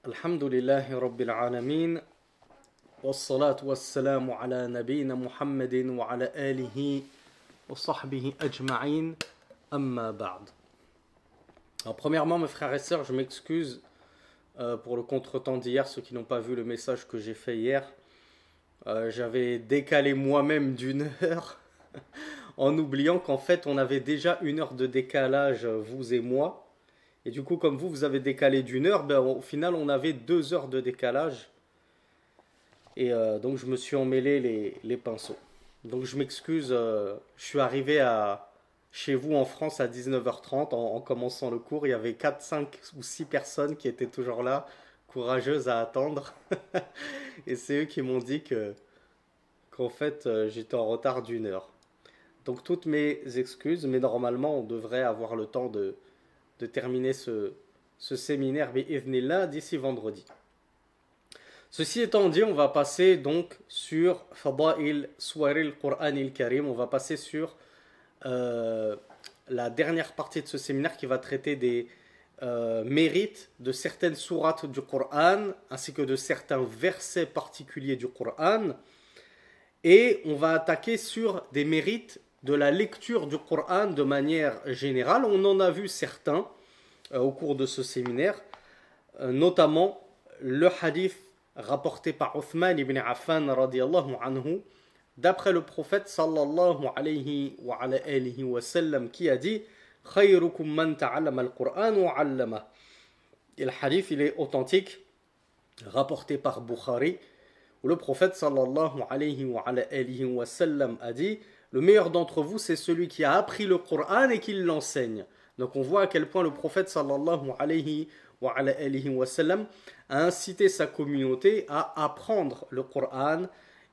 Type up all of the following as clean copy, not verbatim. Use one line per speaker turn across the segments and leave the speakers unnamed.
Alhamdulillahi Rabbil Alamin. Wassalatu wassalamu ala nabiyina Muhammadin wa ala alihi wa sahbihi ajma'in. Amma ba'd. Alors, premièrement, mes frères et sœurs, je m'excuse pour le contretemps d'hier, ceux qui n'ont pas vu le message que j'ai fait hier. J'avais décalé moi-même d'une heure en oubliant qu'en fait on avait déjà une heure de décalage, vous et moi. Et du coup, comme vous avez décalé d'une heure, au final on avait 2 heures de décalage. Et donc je me suis emmêlé les pinceaux. Donc je m'excuse, je suis arrivé chez vous en France à 19h30 en commençant le cours. Il y avait 4, 5 ou 6 personnes qui étaient toujours là, courageuses à attendre. Et c'est eux qui m'ont dit qu'en fait j'étais en retard d'une heure. Donc toutes mes excuses, mais normalement on devrait avoir le temps de terminer ce séminaire bi'idhnillah d'ici vendredi. Ceci étant dit, on va passer donc sur Fada'il Suwaril Qur'anil Karim. On va passer sur la dernière partie de ce séminaire qui va traiter des mérites de certaines sourates du Coran ainsi que de certains versets particuliers du Coran. Et on va attaquer sur des mérites de la lecture du Coran de manière générale. On en a vu certains au cours de ce séminaire, notamment le hadith rapporté par Uthman ibn Affan radiyallahu anhu, d'après le prophète sallallahu alayhi wa sallam, qui a dit khayrukum man ta'allama al-Qur'an wa 'allama. Et le hadith il est authentique, rapporté par Bukhari, où le prophète sallallahu alayhi wa sallam a dit: le meilleur d'entre vous c'est celui qui a appris le Coran et qui l'enseigne. Donc on voit à quel point le prophète sallallahu alayhi wa sallam a incité sa communauté à apprendre le Coran,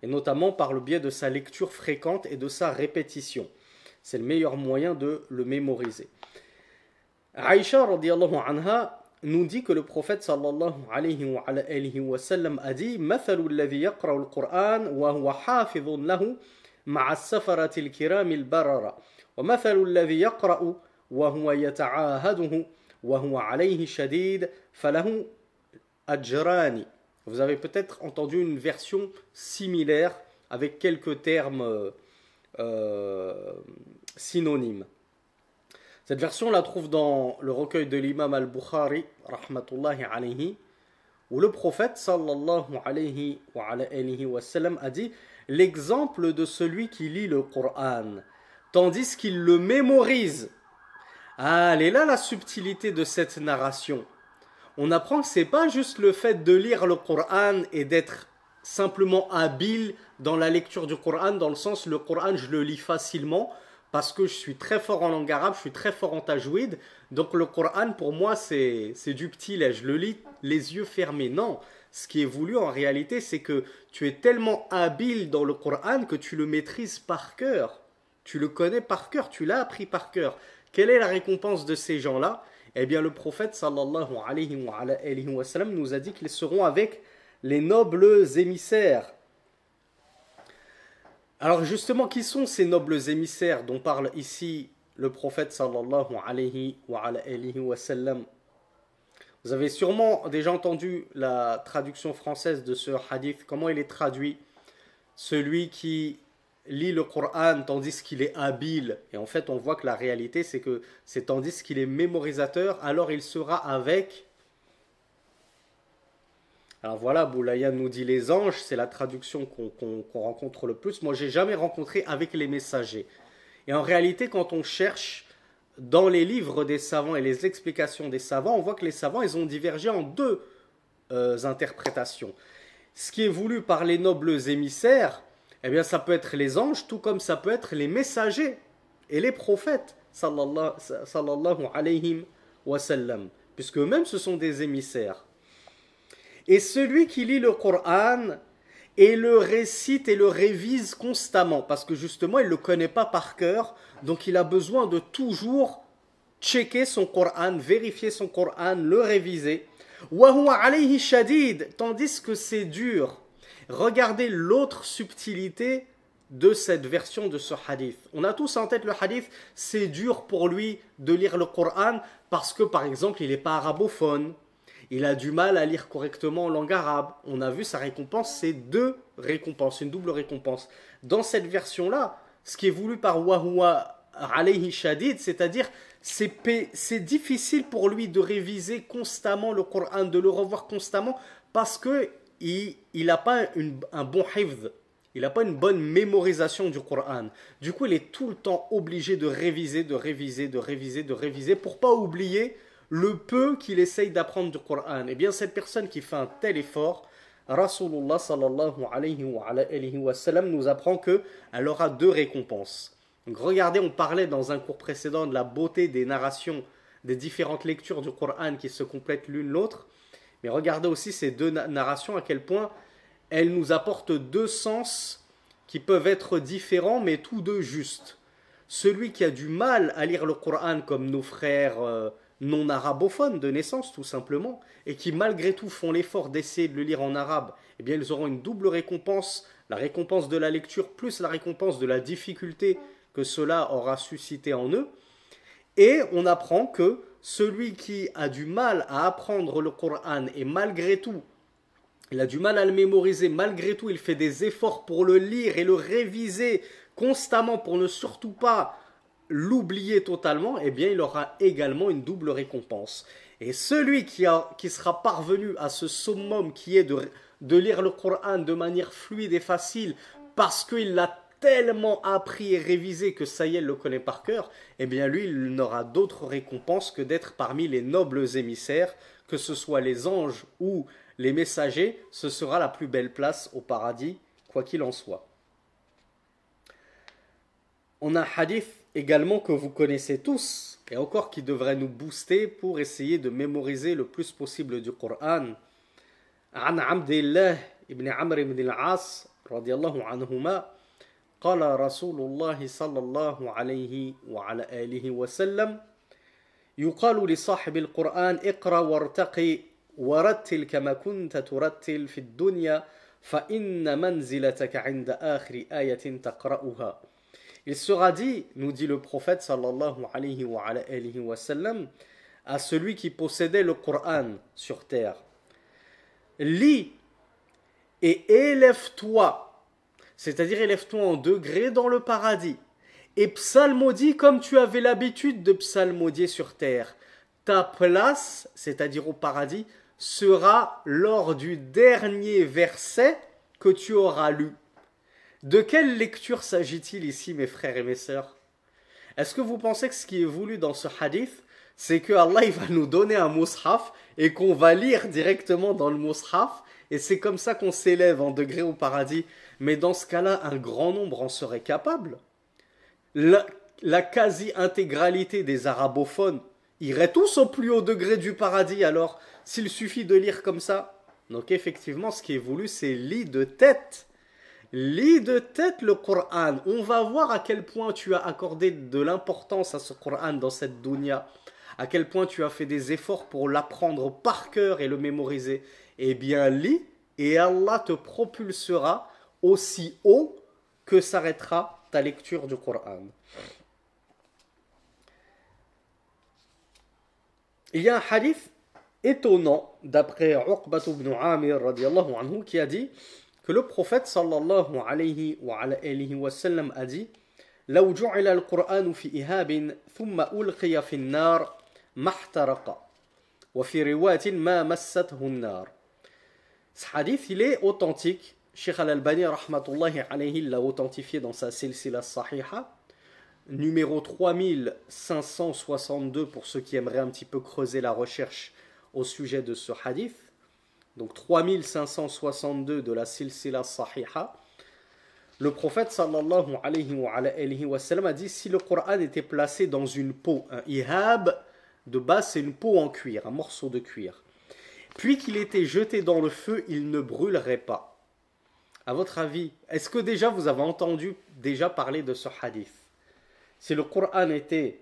et notamment par le biais de sa lecture fréquente et de sa répétition. C'est le meilleur moyen de le mémoriser. Aïcha radiyallahu anha nous dit que le prophète sallallahu alayhi wa sallam a dit: mathalu alladhi yaqra'u al-Qur'an wa huwa hafidhun lahu ma'a as-safarati al-kiram al-barara wa mathalu alladhi yaqra'u wa huwa yata'ahaduhu wa huwa alayhi shadid falahu ajrani. Vous avez peut-être entendu une version similaire avec quelques termes synonymes. Cette version, on la trouve dans le recueil de l'imam al-Bukhari, rahmatullahi alayhi, où le prophète, sallallahu alayhi wa sallam, a dit: l'exemple de celui qui lit le Coran, tandis qu'il le mémorise. Ah, elle est là la subtilité de cette narration. On apprend que ce n'est pas juste le fait de lire le Coran et d'être simplement habile dans la lecture du Coran, dans le sens le Coran je le lis facilement parce que je suis très fort en langue arabe, je suis très fort en tajwid, donc le Coran pour moi c'est du petit lait, je le lis les yeux fermés. Non, ce qui est voulu en réalité c'est que tu es tellement habile dans le Coran que tu le maîtrises par cœur, tu le connais par cœur, tu l'as appris par cœur. Quelle est la récompense de ces gens-là? Eh bien, le prophète sallallahu alayhi wa sallam nous a dit qu'ils seront avec les nobles émissaires. Alors justement, qui sont ces nobles émissaires dont parle ici le prophète sallallahu alayhi wa sallam? Vous avez sûrement déjà entendu la traduction française de ce hadith. Comment il est traduit? Celui qui lit le Coran tandis qu'il est habile. Et en fait on voit que la réalité c'est que c'est tandis qu'il est mémorisateur, alors il sera avec. Alors voilà, Boulayan nous dit les anges, c'est la traduction qu'on rencontre le plus. Moi j'ai jamais rencontré avec les messagers. Et en réalité quand on cherche dans les livres des savants et les explications des savants, on voit que les savants ils ont divergé en deux interprétations. Ce qui est voulu par les nobles émissaires, eh bien ça peut être les anges, tout comme ça peut être les messagers et les prophètes, sallallahu alayhi wa sallam, puisque eux-mêmes ce sont des émissaires. Et celui qui lit le Coran et le récite et le révise constamment, parce que justement il ne le connaît pas par cœur, donc il a besoin de toujours checker son Coran, vérifier son Coran, le réviser. Wa huwa alayhi shadid, tandis que c'est dur. Regardez l'autre subtilité de cette version de ce hadith. On a tous en tête le hadith, c'est dur pour lui de lire le Coran parce que par exemple il n'est pas arabophone, Il a du mal à lire correctement en langue arabe. On a vu sa récompense, c'est deux récompenses, une double récompense. Dans cette version-là, ce qui est voulu par Wahua alayhi shadid, c'est-à-dire c'est difficile pour lui de réviser constamment le Coran, de le revoir constamment, parce que il n'a pas un bon hifz, il n'a pas une bonne mémorisation du Coran. Du coup, il est tout le temps obligé de réviser, de réviser, de réviser, de réviser, pour pas oublier le peu qu'il essaye d'apprendre du Coran. Et bien, cette personne qui fait un tel effort, Rasulullah sallallahu alayhi wa sallam nous apprend qu'elle aura deux récompenses. Donc regardez, on parlait dans un cours précédent de la beauté des narrations des différentes lectures du Coran qui se complètent l'une l'autre. Mais regardez aussi ces deux narrations, à quel point elles nous apportent deux sens qui peuvent être différents, mais tous deux justes. Celui qui a du mal à lire le Coran, comme nos frères non arabophones de naissance, tout simplement, et qui malgré tout font l'effort d'essayer de le lire en arabe, eh bien ils auront une double récompense, la récompense de la lecture plus la récompense de la difficulté que cela aura suscité en eux. Et on apprend que celui qui a du mal à apprendre le Coran et malgré tout, il a du mal à le mémoriser, malgré tout il fait des efforts pour le lire et le réviser constamment pour ne surtout pas l'oublier totalement, eh bien il aura également une double récompense. Et celui qui sera parvenu à ce summum qui est de lire le Coran de manière fluide et facile parce qu'il l'a tellement appris et révisé que ça y est, il le connaît par cœur, eh bien lui, il n'aura d'autre récompense que d'être parmi les nobles émissaires, que ce soit les anges ou les messagers, ce sera la plus belle place au paradis, quoi qu'il en soit. On a un hadith également que vous connaissez tous, et encore qui devrait nous booster pour essayer de mémoriser le plus possible du Coran. عن عبد الله ibn Amr ibn al-As رضي الله عنهما قال رسول الله صلى الله عليه وعلى آله وسلم يقال لصاحب القرآن اقرأ وارتقي ورتل كما كنت ترتل في الدنيا فإن منزلتك عند آخر آية تقرأها. Il sera dit, nous dit le prophète sallallahu alayhi wa sallam, à celui qui possédait le Coran sur terre: lis et élève-toi, c'est-à-dire élève-toi en degré dans le paradis, et psalmodie comme tu avais l'habitude de psalmodier sur terre. Ta place, c'est-à-dire au paradis, sera lors du dernier verset que tu auras lu. De quelle lecture s'agit-il ici, mes frères et mes sœurs? Est-ce que vous pensez que ce qui est voulu dans ce hadith, c'est que Allah il va nous donner un mushaf et qu'on va lire directement dans le mushaf, et c'est comme ça qu'on s'élève en degré au paradis? Mais dans ce cas-là, un grand nombre en serait capable. La quasi-intégralité des arabophones iraient tous au plus haut degré du paradis, alors s'il suffit de lire comme ça. Donc effectivement, ce qui est voulu, c'est lis de tête. Lis de tête le Coran. On va voir à quel point tu as accordé de l'importance à ce Coran dans cette dunya. À quel point tu as fait des efforts pour l'apprendre par cœur et le mémoriser. Eh bien, lis et Allah te propulsera aussi haut que s'arrêtera ta lecture du Coran. Il y a un hadith étonnant d'après Uqbat ibn Amir radiyallahu anhu qui a dit que le prophète sallallahu alayhi wa sallam a dit: لو جعل القرآن في إهاب ثم ألقي في النار ما احترق وفي رواية ما مسته النار. Ce hadith il est authentique. Cheikh Al-Albani rahmatullahi alayhi l'a authentifié dans sa silsila sahiha, numéro 3562 pour ceux qui aimeraient un petit peu creuser la recherche au sujet de ce hadith. Donc 3562 de la silsila sahiha. Le prophète sallallahu alayhi wa sallam a dit: si le Coran était placé dans une peau, un ihab, de base c'est une peau en cuir, un morceau de cuir, puis qu'il était jeté dans le feu, il ne brûlerait pas. À votre avis, est-ce que déjà vous avez entendu déjà parler de ce hadith? Si le Coran était,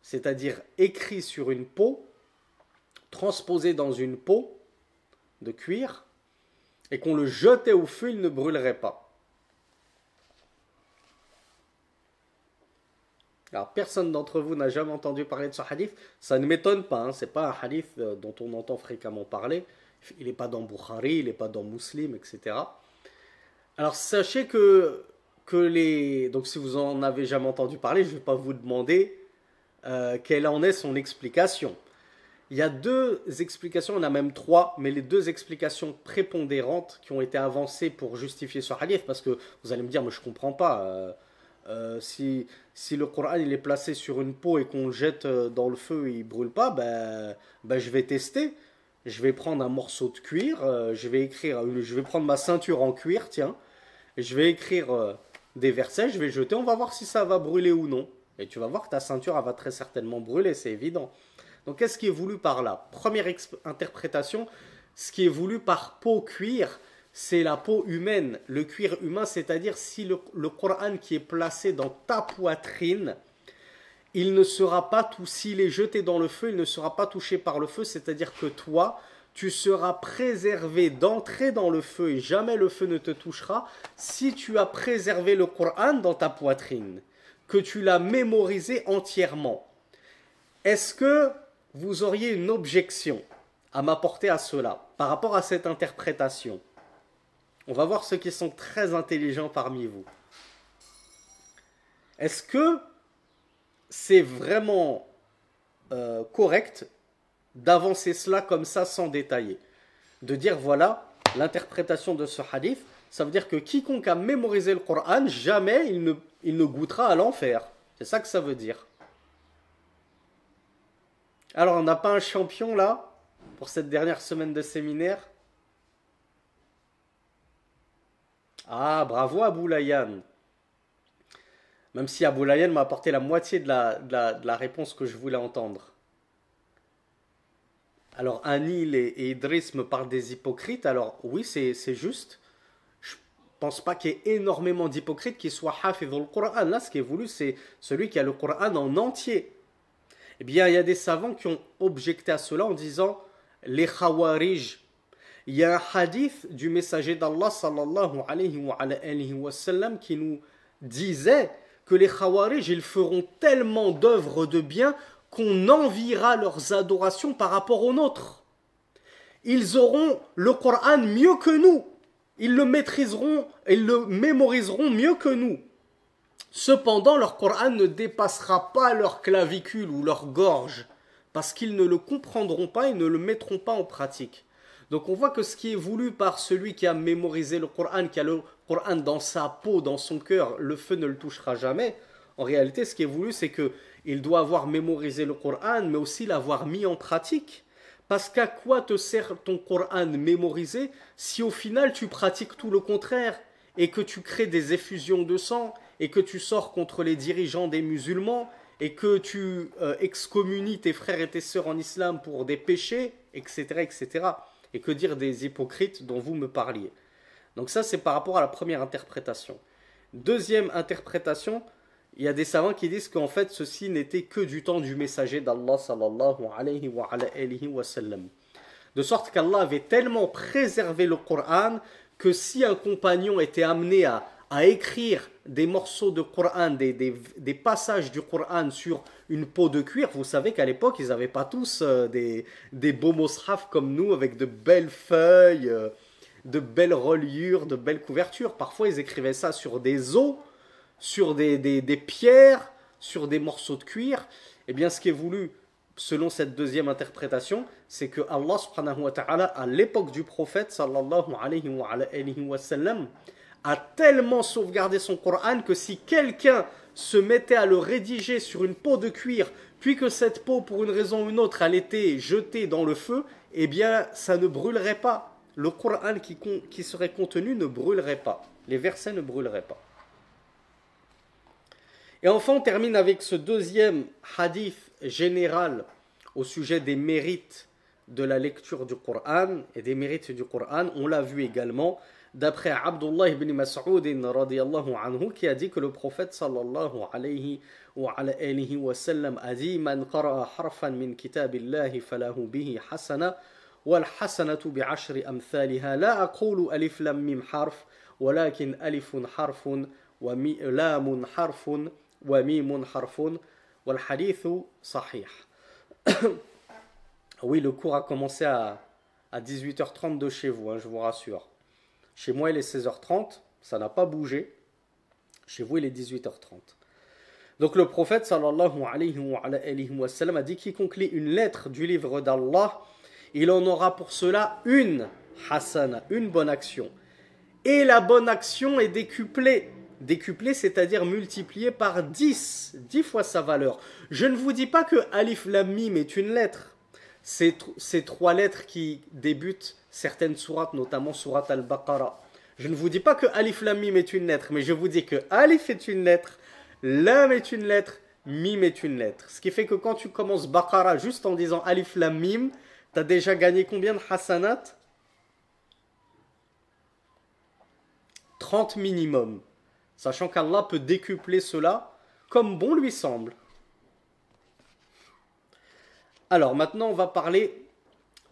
c'est-à-dire écrit sur une peau, transposé dans une peau de cuir, et qu'on le jetait au feu, il ne brûlerait pas. Alors, personne d'entre vous n'a jamais entendu parler de ce hadith. Ça ne m'étonne pas, hein. C'est pas un hadith dont on entend fréquemment parler. Il n'est pas dans Bukhari, il n'est pas dans Muslim, etc. Alors, sachez que les... Donc, si vous en avez jamais entendu parler, je ne vais pas vous demander quelle en est son explication. Il y a deux explications, il y en a même trois, mais les deux explications prépondérantes qui ont été avancées pour justifier ce hadith, parce que vous allez me dire, mais je ne comprends pas. Si le Coran il est placé sur une peau et qu'on le jette dans le feu et il ne brûle pas, ben je vais tester. Je vais prendre un morceau de cuir, je vais prendre ma ceinture en cuir, tiens, et je vais écrire des versets, je vais jeter, on va voir si ça va brûler ou non. Et tu vas voir que ta ceinture elle va très certainement brûler, c'est évident. Donc qu'est-ce qui est voulu par là? Première interprétation, ce qui est voulu par peau cuir, c'est la peau humaine, le cuir humain, c'est-à-dire si le Coran qui est placé dans ta poitrine, il ne sera pas tout, s'il est jeté dans le feu, il ne sera pas touché par le feu, c'est-à-dire que toi, tu seras préservé d'entrer dans le feu et jamais le feu ne te touchera si tu as préservé le Coran dans ta poitrine, que tu l'as mémorisé entièrement. Est-ce que vous auriez une objection à m'apporter à cela par rapport à cette interprétation? On va voir ceux qui sont très intelligents parmi vous. Est-ce que c'est vraiment correct d'avancer cela comme ça sans détailler? De dire voilà, l'interprétation de ce hadith, ça veut dire que quiconque a mémorisé le Coran, jamais il ne goûtera à l'enfer. C'est ça que ça veut dire. Alors, on n'a pas un champion là, pour cette dernière semaine de séminaire? Ah, bravo Abou Layyan. Même si Abou Layyan m'a apporté la moitié de la réponse que je voulais entendre. Alors, Anil et Idriss me parlent des hypocrites. Alors, oui, c'est juste. Je pense pas qu'il y ait énormément d'hypocrites qui soient hafidhul Qur'an. Là, ce qui est voulu, c'est celui qui a le Qur'an en entier. Eh bien, il y a des savants qui ont objecté à cela en disant les Khawarij. Il y a un hadith du messager d'Allah sallallahu alayhi wa sallam qui nous disait que les Khawarij ils feront tellement d'œuvres de bien qu'on enviera leurs adorations par rapport aux nôtres. Ils auront le Coran mieux que nous. Ils le maîtriseront, ils le mémoriseront mieux que nous. Cependant, leur Coran ne dépassera pas leur clavicule ou leur gorge parce qu'ils ne le comprendront pas et ne le mettront pas en pratique. Donc on voit que ce qui est voulu par celui qui a mémorisé le Coran, qui a le Coran dans sa peau, dans son cœur, le feu ne le touchera jamais. En réalité, ce qui est voulu, c'est qu'il doit avoir mémorisé le Coran, mais aussi l'avoir mis en pratique. Parce qu'à quoi te sert ton Coran mémorisé si au final tu pratiques tout le contraire et que tu crées des effusions de sang et que tu sors contre les dirigeants des musulmans et que tu excommunies tes frères et tes sœurs en islam pour des péchés, etc., etc. Et que dire des hypocrites dont vous me parliez. Donc ça, c'est par rapport à la première interprétation. Deuxième interprétation, il y a des savants qui disent qu'en fait, ceci n'était que du temps du messager d'Allah sallallahu alayhi wa sallam. De sorte qu'Allah avait tellement préservé le Coran que si un compagnon était amené à écrire des morceaux de Coran, des passages du Coran sur une peau de cuir, vous savez qu'à l'époque, ils n'avaient pas tous des beaux mushaf comme nous, avec de belles feuilles, de belles reliures, de belles couvertures. Parfois, ils écrivaient ça sur des os, sur des pierres, sur des morceaux de cuir. Eh bien, ce qui est voulu, selon cette deuxième interprétation, c'est que Allah subhanahu wa ta'ala, à l'époque du prophète, sallallahu alayhi wa sallam, a tellement sauvegardé son Coran que si quelqu'un se mettait à le rédiger sur une peau de cuir, puis que cette peau, pour une raison ou une autre, elle était jetée dans le feu, eh bien, ça ne brûlerait pas. Le Coran qui serait contenu ne brûlerait pas. Les versets ne brûleraient pas. Et enfin, on termine avec ce deuxième hadith général au sujet des mérites de la lecture du Coran et des mérites du Coran. On l'a vu également d'après Abdullah ibn Mas'ud radiyallahu anhu qui a dit que le prophète sallallahu alayhi wa sallam a dit Man qara'a harfan min kitabillahi falahu bihi hasana wal hasanatu bi'ashri amthaliha la aqulu alif lam mim harf walakin alifun harfun wa lamun harfun wa mimun harfun wal hadithu sahih. Oui, le cours a commencé à 18h30 de chez vous, hein, je vous rassure. Chez moi, il est 16h30, ça n'a pas bougé. Chez vous, il est 18h30. Donc le prophète sallallahu alayhi wa sallam a dit: quiconque lit une lettre du livre d'Allah, il en aura pour cela une hasana, une bonne action. Et la bonne action est décuplée. Décuplée, c'est-à-dire multipliée par 10 fois sa valeur. Je ne vous dis pas que Alif Lam Mim est une lettre. C'est trois lettres qui débutent certaines sourates, notamment sourate Al-Baqarah. Je ne vous dis pas que Alif Lam Mim est une lettre, mais je vous dis que Alif est une lettre, Lam est une lettre, Mim est une lettre. Ce qui fait que quand tu commences Baqarah juste en disant Alif Lam Mim, tu as déjà gagné combien de hasanat? 30 minimum. Sachant qu'Allah peut décupler cela comme bon lui semble. Alors maintenant on va parler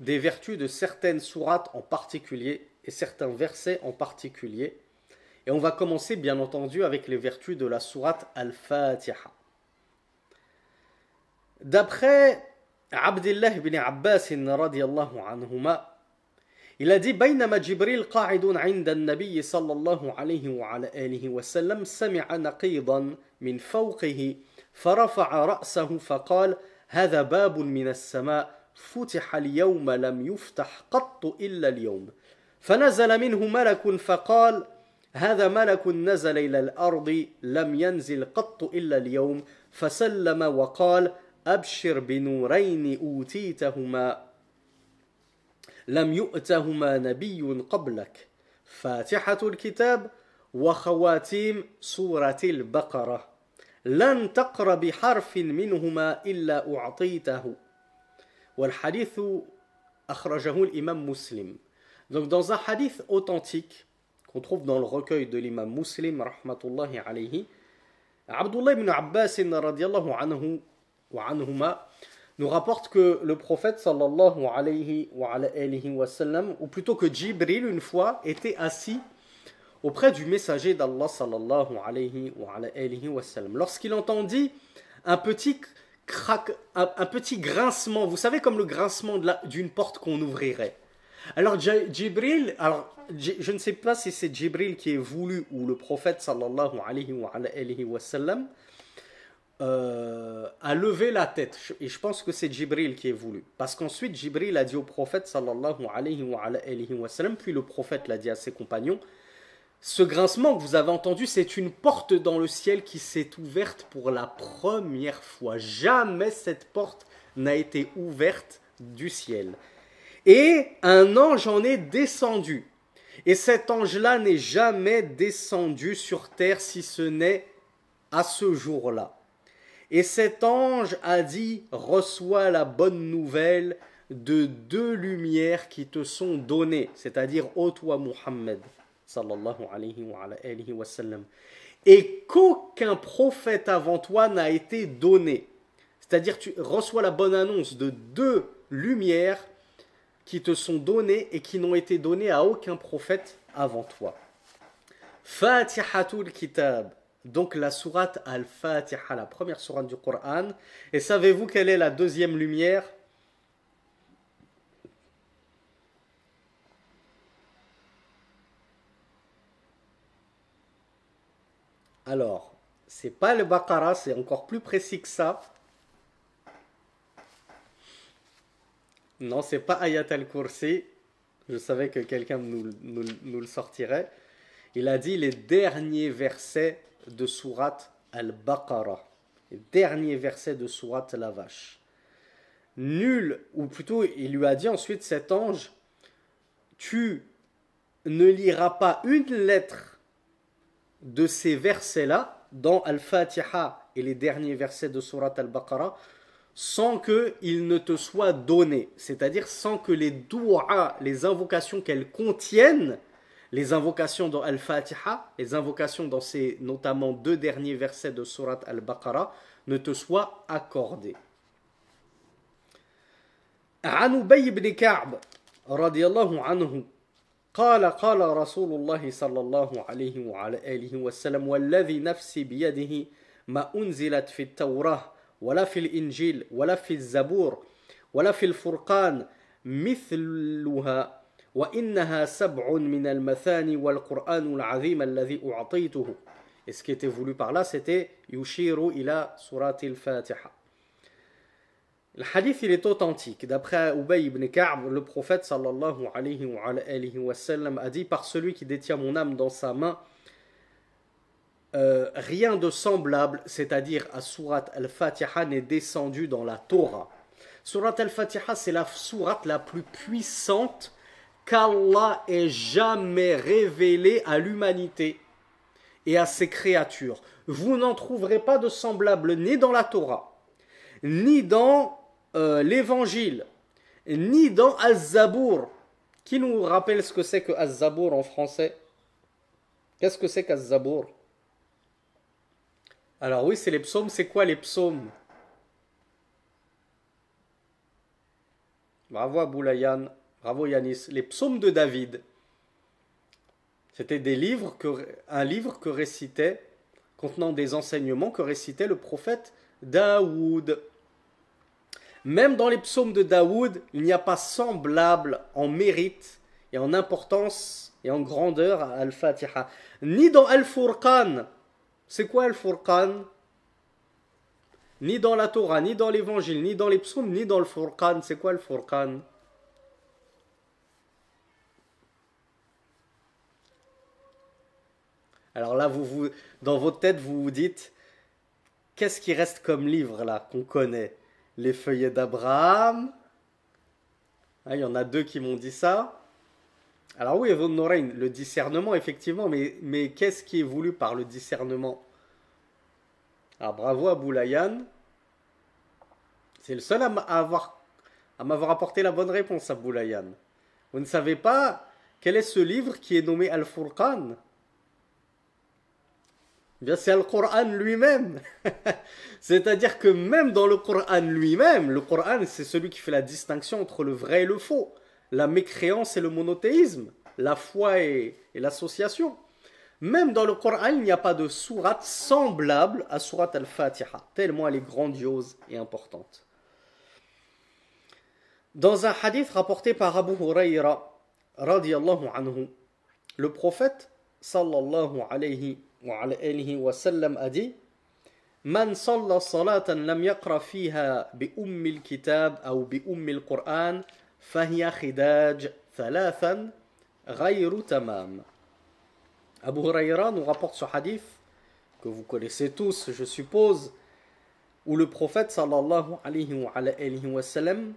des vertus de certaines sourates en particulier et certains versets en particulier. Et on va commencer bien entendu avec les vertus de la sourate Al-Fatiha. D'après Abdullah ibn Abbas radiyallahu anhuma, il a dit: بينما جبريل قاعد عند النبي صلى الله عليه وعلى آله وسلم سمع نقيضا من فوقه فرفع رأسه فقال: هذا باب من السماء فتح اليوم لم يفتح قط إلا اليوم. فنزل منه ملك فقال: هذا ملك نزل إلى الأرض لم ينزل قط إلا اليوم. فسلم وقال: أبشر بنورين أوتيتهما لم يؤتهما نبي قبلك، فاتحة الكتاب وخواتيم سورة البقرة، لن تقر بحرف منهما إلا أعطيته. والحديث أخرجه الإمام مسلم. Donc dans un hadith authentique qu'on trouve dans le recueil de l'imam Muslim rahmatullahi alayhi, Abdullah ibn Abbas radiyallahu anhu wa anhuma nous rapporte que le prophète sallallahu alayhi wa sallam, ou plutôt que Jibril une fois, était assis auprès du messager d'Allah sallallahu alayhi wa sallam. Lorsqu'il entendit un petit grincement, vous savez, comme le grincement d'une porte qu'on ouvrirait. Alors Jibril, je ne sais pas si c'est Jibril qui est voulu ou le prophète sallallahu alayhi wa sallam, a levé la tête, et je pense que c'est Jibril qui est voulu, parce qu'ensuite Jibril a dit au prophète sallallahu alayhi wa sallam, puis le prophète l'a dit à ses compagnons: ce grincement que vous avez entendu, c'est une porte dans le ciel qui s'est ouverte pour la première fois. Jamais cette porte n'a été ouverte du ciel, et un ange en est descendu, et cet ange-là n'est jamais descendu sur terre si ce n'est à ce jour-là. Et cet ange a dit: reçois la bonne nouvelle de deux lumières qui te sont données, c'est-à-dire ô toi Muhammad sallallahu alayhi wa sallam, et qu'aucun prophète avant toi n'a été donné. C'est-à-dire tu reçois la bonne annonce de deux lumières qui te sont données et qui n'ont été données à aucun prophète avant toi. Fatihatul Kitab. Donc la sourate Al-Fatiha, la première sourate du Coran. Et savez-vous quelle est la deuxième lumière? Alors, c'est pas le Baqarah, c'est encore plus précis que ça. Non, c'est pas Ayat al-Kursi. Je savais que quelqu'un nous le sortirait. Il a dit les derniers versets de sourate Al-Baqarah, les derniers versets de sourate la vache. Nul, ou plutôt il lui a dit ensuite cet ange: tu ne liras pas une lettre de ces versets-là dans Al-Fatiha et les derniers versets de sourate Al-Baqarah sans qu'il ne te soit donné, c'est-à-dire sans que les du'a, les invocations qu'elles contiennent, les invocations dans Al-Fatiha, les invocations dans ces notamment deux derniers versets de sourate Al-Baqarah ne te soient accordées. عن أبي بن كعب رضي الله عنه قال رسول الله صلى الله عليه وعلى آله وسلم والذي نفسي بيده ما أنزلت في التوراة ولا في الإنجيل ولا في الزبور ولا في الفرقان مثلها وإنها سبع من المثاني والقرآن العظيم الذي أعطيته. Et ce qui était voulu par là, c'était Yushiru ila surat al-Fatiha. Le hadith, il est authentique. D'après Ubay ibn Ka'b, le prophète sallallahu alayhi wa sallam a dit: par celui qui détient mon âme dans sa main, rien de semblable, c'est-à-dire à surat al-Fatiha, n'est descendu dans la Torah. Surat al-Fatiha, c'est la sourate la plus puissante qu'Allah ait jamais révélée à l'humanité et à ses créatures. Vous n'en trouverez pas de semblable ni dans la Torah, ni dans l'Évangile, ni dans Az-Zabour. Qui nous rappelle ce que c'est que Az-Zabour en français? Qu'est-ce que c'est qu'Az-Zabour? Alors oui, c'est les psaumes. C'est quoi les psaumes? Bravo Aboulayan, bravo Yanis. Les psaumes de David. C'était un livre que récitait, contenant des enseignements que récitait le prophète Daoud. Même dans les psaumes de Daoud, il n'y a pas semblable en mérite et en importance et en grandeur à Al-Fatiha. Ni dans Al-Furqan. C'est quoi Al-Furqan? Ni dans la Torah, ni dans l'Évangile, ni dans les psaumes, ni dans le Furqan. C'est quoi le Furqan? Alors là, dans votre tête, vous vous dites, qu'est-ce qui reste comme livre là qu'on connaît? Les feuillets d'Abraham. Ah, il y en a deux qui m'ont dit ça. Alors oui, Evon Norain, le discernement, effectivement, mais qu'est-ce qui est voulu par le discernement? Alors bravo à Boulayan. C'est le seul à m'avoir apporté la bonne réponse à Boulayan. Vous ne savez pas quel est ce livre qui est nommé Al-Furqan? Bien, c'est le Coran lui-même. C'est-à-dire que même dans le Coran lui-même, le Coran, c'est celui qui fait la distinction entre le vrai et le faux, la mécréance et le monothéisme, la foi et l'association. Même dans le Coran, il n'y a pas de sourate semblable à sourate al-Fatiha, tellement elle est grandiose et importante. Dans un hadith rapporté par Abu Hurayra, radiyallahu anhu, le prophète, sallallahu alayhi wa sallam, a dit: Man salla salatan lam yaqra fiha bi ummil kitab ou bi ummil Qur'an fahiya khidaj thalathan ghayru tamam. Abu Hurayra nous rapporte ce hadith que vous connaissez tous, je suppose, où le prophète sallallahu alayhi wa sallam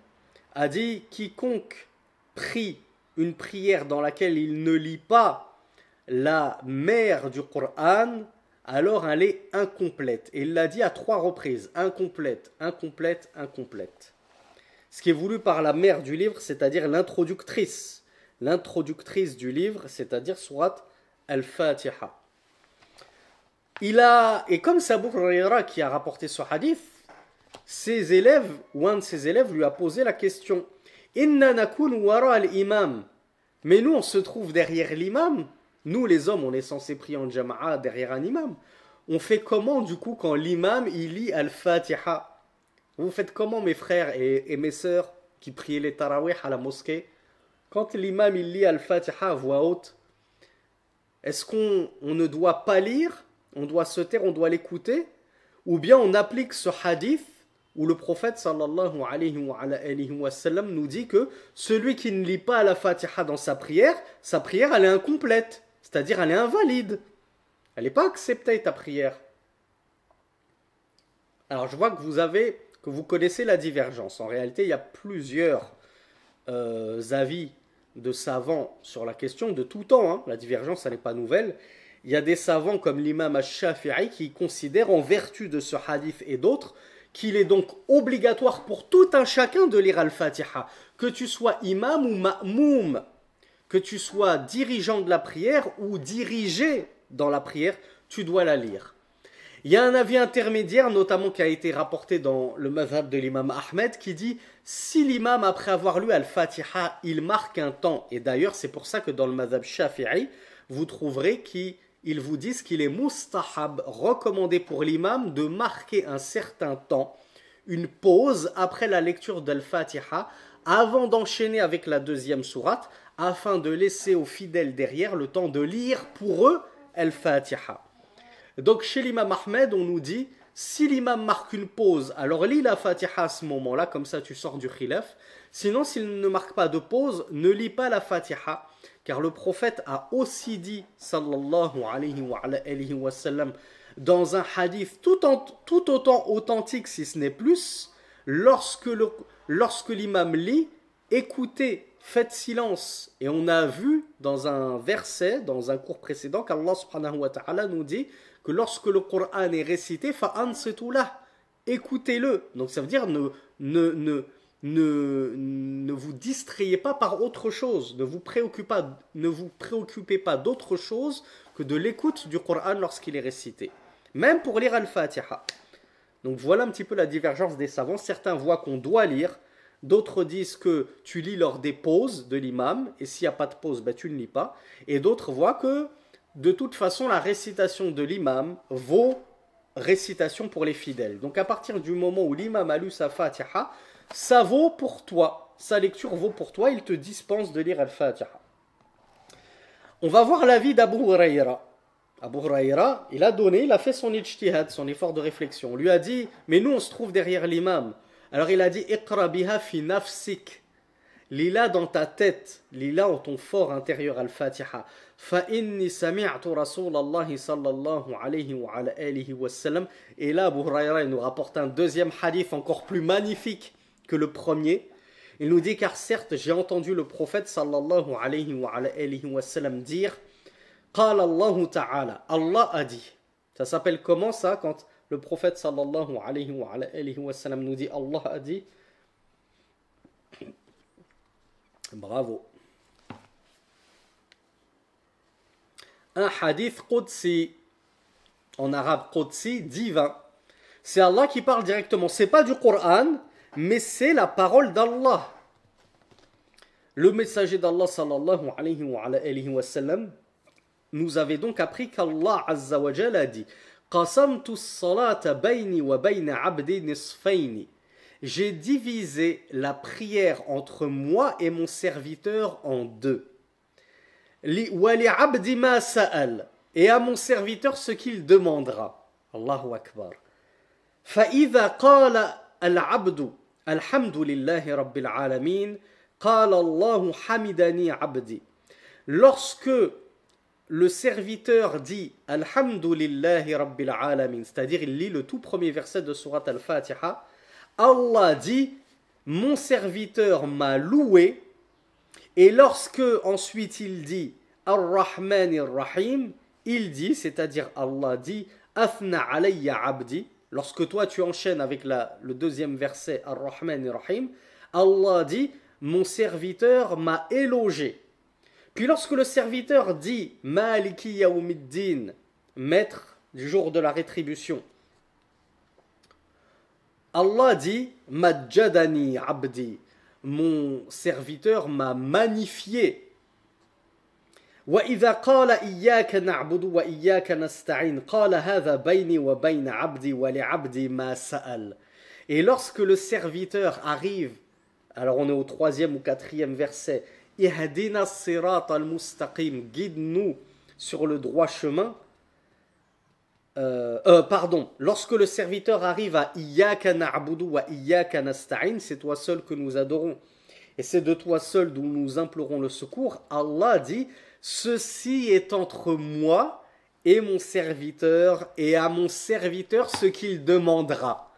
a dit: quiconque prie une prière dans laquelle il ne lit pas la mère du Coran, alors elle est incomplète. Et il l'a dit à 3 reprises: incomplète, incomplète, incomplète. Ce qui est voulu par la mère du livre, c'est-à-dire l'introductrice. L'introductrice du livre, c'est-à-dire surat Al-Fatiha. Et comme c'est Abu Hurayra qui a rapporté ce hadith, ses élèves, ou un de ses élèves lui a posé la question: Inna nakun wara al-imam. Mais nous, on se trouve derrière l'imam. Nous, les hommes, on est censé prier en jama'a derrière un imam. On fait comment, du coup, quand l'imam, il lit Al-Fatiha? Vous faites comment, mes frères et mes sœurs, qui priez les tarawih à la mosquée? Quand l'imam, il lit Al-Fatiha à voix haute, est-ce qu'on ne doit pas lire? On doit se taire, on doit l'écouter? Ou bien on applique ce hadith où le prophète sallallahu alayhi wa sallam nous dit que celui qui ne lit pas la Fatiha dans sa prière elle est incomplète, c'est-à-dire elle est invalide, elle n'est pas acceptée, ta prière. Alors je vois que vous connaissez la divergence. En réalité, il y a plusieurs avis de savants sur la question de tout temps, hein. La divergence, ça n'est pas nouvelle. Il y a des savants comme l'imam al-Shafi'i qui considèrent, en vertu de ce hadith et d'autres, qu'il est donc obligatoire pour tout un chacun de lire Al-Fatiha. Que tu sois imam ou ma'moum, que tu sois dirigeant de la prière ou dirigé dans la prière, tu dois la lire. Il y a un avis intermédiaire, notamment qui a été rapporté dans le madhab de l'imam Ahmed, qui dit: si l'imam, après avoir lu Al-Fatiha, il marque un temps, et d'ailleurs c'est pour ça que dans le madhab Shafi'i, vous trouverez qu'il ils vous disent qu'il est mustahab, recommandé pour l'imam de marquer un certain temps, une pause après la lecture d'Al-Fatiha, avant d'enchaîner avec la deuxième sourate, afin de laisser aux fidèles derrière le temps de lire pour eux Al-Fatiha. Donc chez l'imam Ahmed, on nous dit, si l'imam marque une pause, alors lis la Fatiha à ce moment-là, comme ça tu sors du khilaf. Sinon, s'il ne marque pas de pause, ne lis pas la Fatiha. Car le prophète a aussi dit, sallallahu alayhi wa sallam, dans un hadith tout autant authentique, si ce n'est plus, lorsque l'imam lit, écoutez, faites silence. Et on a vu dans un verset, dans un cours précédent, qu'Allah subhanahu wa ta'ala nous dit que lorsque le Coran est récité, fa'ansitu lah, écoutez-le. Donc ça veut dire ne vous distrayez pas par autre chose, ne vous préoccupez pas d'autre chose que de l'écoute du Coran lorsqu'il est récité. Même pour lire Al-Fatiha. Donc voilà un petit peu la divergence des savants. Certains voient qu'on doit lire, d'autres disent que tu lis lors des pauses de l'imam, et s'il n'y a pas de pause, tu ne lis pas. Et d'autres voient que de toute façon la récitation de l'imam vaut récitation pour les fidèles. Donc à partir du moment où l'imam a lu sa Fatiha, ça vaut pour toi, sa lecture vaut pour toi, il te dispense de lire Al-Fatiha. On va voir l'avis d'Abu Huraira. Abu Huraira, il a fait son ijtihad, son effort de réflexion. On lui a dit, mais nous on se trouve derrière l'imam. Alors il a dit, Iqra biha fi nafsik. Lis-la dans ta tête, lis-la en ton fort intérieur Al-Fatiha. Fa inni sami'tu Rasulallahi sallallahu alayhi wa ala alihi wa sallam. Et là, Abu Huraira, il nous rapporte un deuxième hadith encore plus magnifique que le premier. Il nous dit, car certes, j'ai entendu le prophète sallallahu alayhi wa ala alihi wa sallam dire, Qala Allahu ta'ala, Allah a dit. Ça s'appelle comment ça, quand le prophète sallallahu alayhi wa ala alihi wa sallam nous dit, Allah a dit? Bravo. Un hadith qudsi, en arabe qudsi, divin. C'est Allah qui parle directement. C'est pas du Coran, mais c'est la parole d'Allah. Le messager d'Allah sallallahu alayhi wa sallam nous avait donc appris qu'Allah azza wa jalla a dit Qasamtu as-salata bayni wa bayna 'abdi nisfayni. J'ai divisé la prière entre moi et mon serviteur en deux. Wa li 'abdi ma sa'al. Et à mon serviteur ce qu'il demandera. Allahu akbar. Fa idha qala al-'abdu alhamdulillahi rabbil alamin qala Allahu hamidani 'abdi. Lorsque le serviteur dit alhamdulillahi rabbil alamin, c'est-à-dire il lit le tout premier verset de surat al-Fatiha, Allah dit mon serviteur m'a loué. Et lorsque ensuite il dit ar-Rahman ar-Rahim, il dit, c'est-à-dire Allah dit Athna alayya abdi. Lorsque toi tu enchaînes avec le deuxième verset ar-Rahman ar-Rahim, Allah dit mon serviteur m'a élogé. Puis lorsque le serviteur dit Maliki Yawmiddin, maître du jour de la rétribution, Allah dit Majjadani abdi, mon serviteur m'a magnifié. Wa idha qala iyyaka na'budu wa iyyaka nasta'in qala hadha bayni wa bayna 'abdi wa li 'abdi ma sa'al. Et lorsque le serviteur arrive, alors on est au 3e ou 4e verset, Ihdina sirat al-mustaqim, guide-nous sur le droit chemin. Lorsque le serviteur arrive à Iyyaka na'budu wa iyyaka nasta'in, c'est toi seul que nous adorons et c'est de toi seul d'où nous implorons le secours, Allah dit ceci est entre moi et mon serviteur, et à mon serviteur ce qu'il demandera.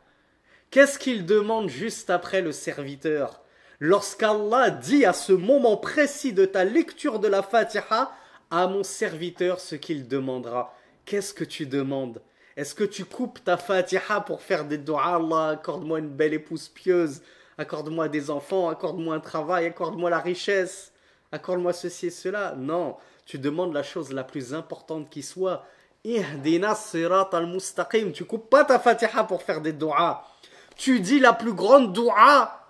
Qu'est-ce qu'il demande juste après le serviteur? Lorsqu'Allah dit à ce moment précis de ta lecture de la Fatiha, à mon serviteur ce qu'il demandera. Qu'est-ce que tu demandes? Est-ce que tu coupes ta Fatiha pour faire des doigts? Allah, accorde-moi une belle épouse pieuse, accorde-moi des enfants, accorde-moi un travail, accorde-moi la richesse, accorde-moi ceci et cela. Non, tu demandes la chose la plus importante qui soit. Ihdina sirat al-mustaqim. Tu coupes pas ta Fatiha pour faire des doigts. Tu dis la plus grande doua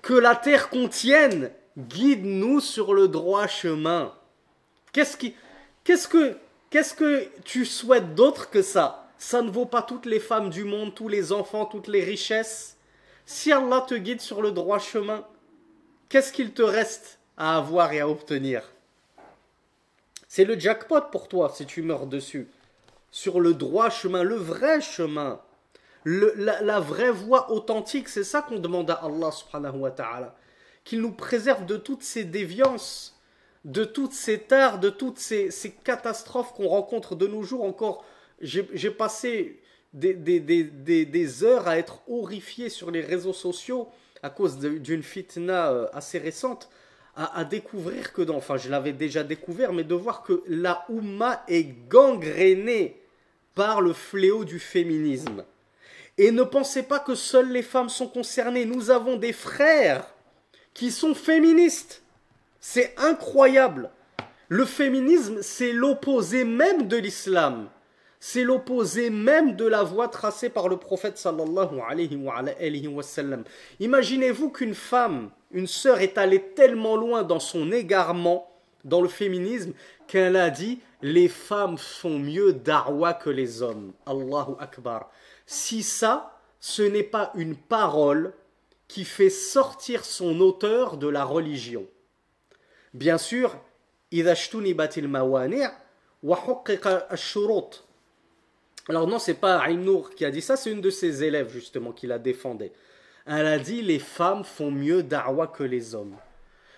que la terre contienne. Guide-nous sur le droit chemin. Qu'est-ce que Qu'est-ce que tu souhaites d'autre que ça? Ça ne vaut pas toutes les femmes du monde, tous les enfants, toutes les richesses. Si Allah te guide sur le droit chemin, qu'est-ce qu'il te reste à avoir et à obtenir? C'est le jackpot pour toi si tu meurs dessus. Sur le droit chemin, le vrai chemin. La vraie voie authentique, c'est ça qu'on demande à Allah subhanahu wa ta'ala. Qu'il nous préserve de toutes ces déviances, de toutes ces tares, de toutes ces catastrophes qu'on rencontre de nos jours. Encore, j'ai passé des heures à être horrifié sur les réseaux sociaux à cause d'une fitna assez récente, à découvrir que, enfin je l'avais déjà découvert, mais de voir que la Oumma est gangrénée par le fléau du féminisme. Et ne pensez pas que seules les femmes sont concernées. Nous avons des frères qui sont féministes. C'est incroyable. Le féminisme, c'est l'opposé même de l'islam. C'est l'opposé même de la voie tracée par le prophète sallallahu alayhi wa sallam. Imaginez-vous qu'une femme, une sœur est allée tellement loin dans son égarement, dans le féminisme, qu'elle a dit « Les femmes font mieux da'wa que les hommes ». Allahu Akbar. Si ça, ce n'est pas une parole qui fait sortir son auteur de la religion. Bien sûr, إِذَا اجْتُنِبَتِ الْمَوَانِعُ وَحُقِّقَ الشُّرُوطُ. Alors non, c'est pas Aïn Nour qui a dit ça, c'est une de ses élèves justement qui la défendait. Elle a dit les femmes font mieux da'wa que les hommes.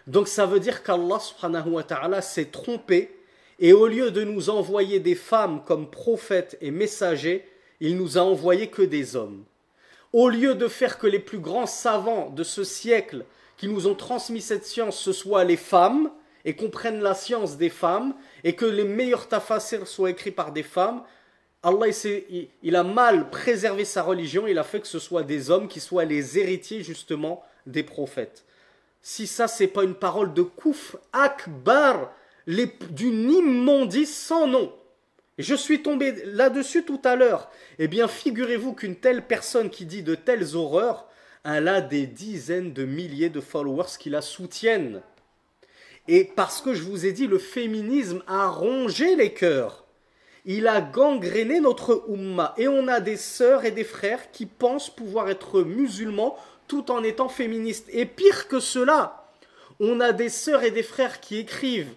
Donc ça veut dire qu'Allah subhanahu wa ta'ala s'est trompé et au lieu de nous envoyer des femmes comme prophètes et messagers, il nous a envoyé que des hommes. Au lieu de faire que les plus grands savants de ce siècle qui nous ont transmis cette science, ce soient les femmes, et qu'on prenne la science des femmes, et que les meilleurs tafasirs soient écrits par des femmes, Allah il a mal préservé sa religion, il a fait que ce soit des hommes qui soient les héritiers justement des prophètes. Si ça c'est pas une parole de kouf akbar, d'une immondice sans nom. Je suis tombé là-dessus tout à l'heure. Eh bien, figurez-vous qu'une telle personne qui dit de telles horreurs, elle a des dizaines de milliers de followers qui la soutiennent. Et parce que je vous ai dit, le féminisme a rongé les cœurs. Il a gangréné notre Ummah. Et on a des sœurs et des frères qui pensent pouvoir être musulmans tout en étant féministes. Et pire que cela, on a des sœurs et des frères qui écrivent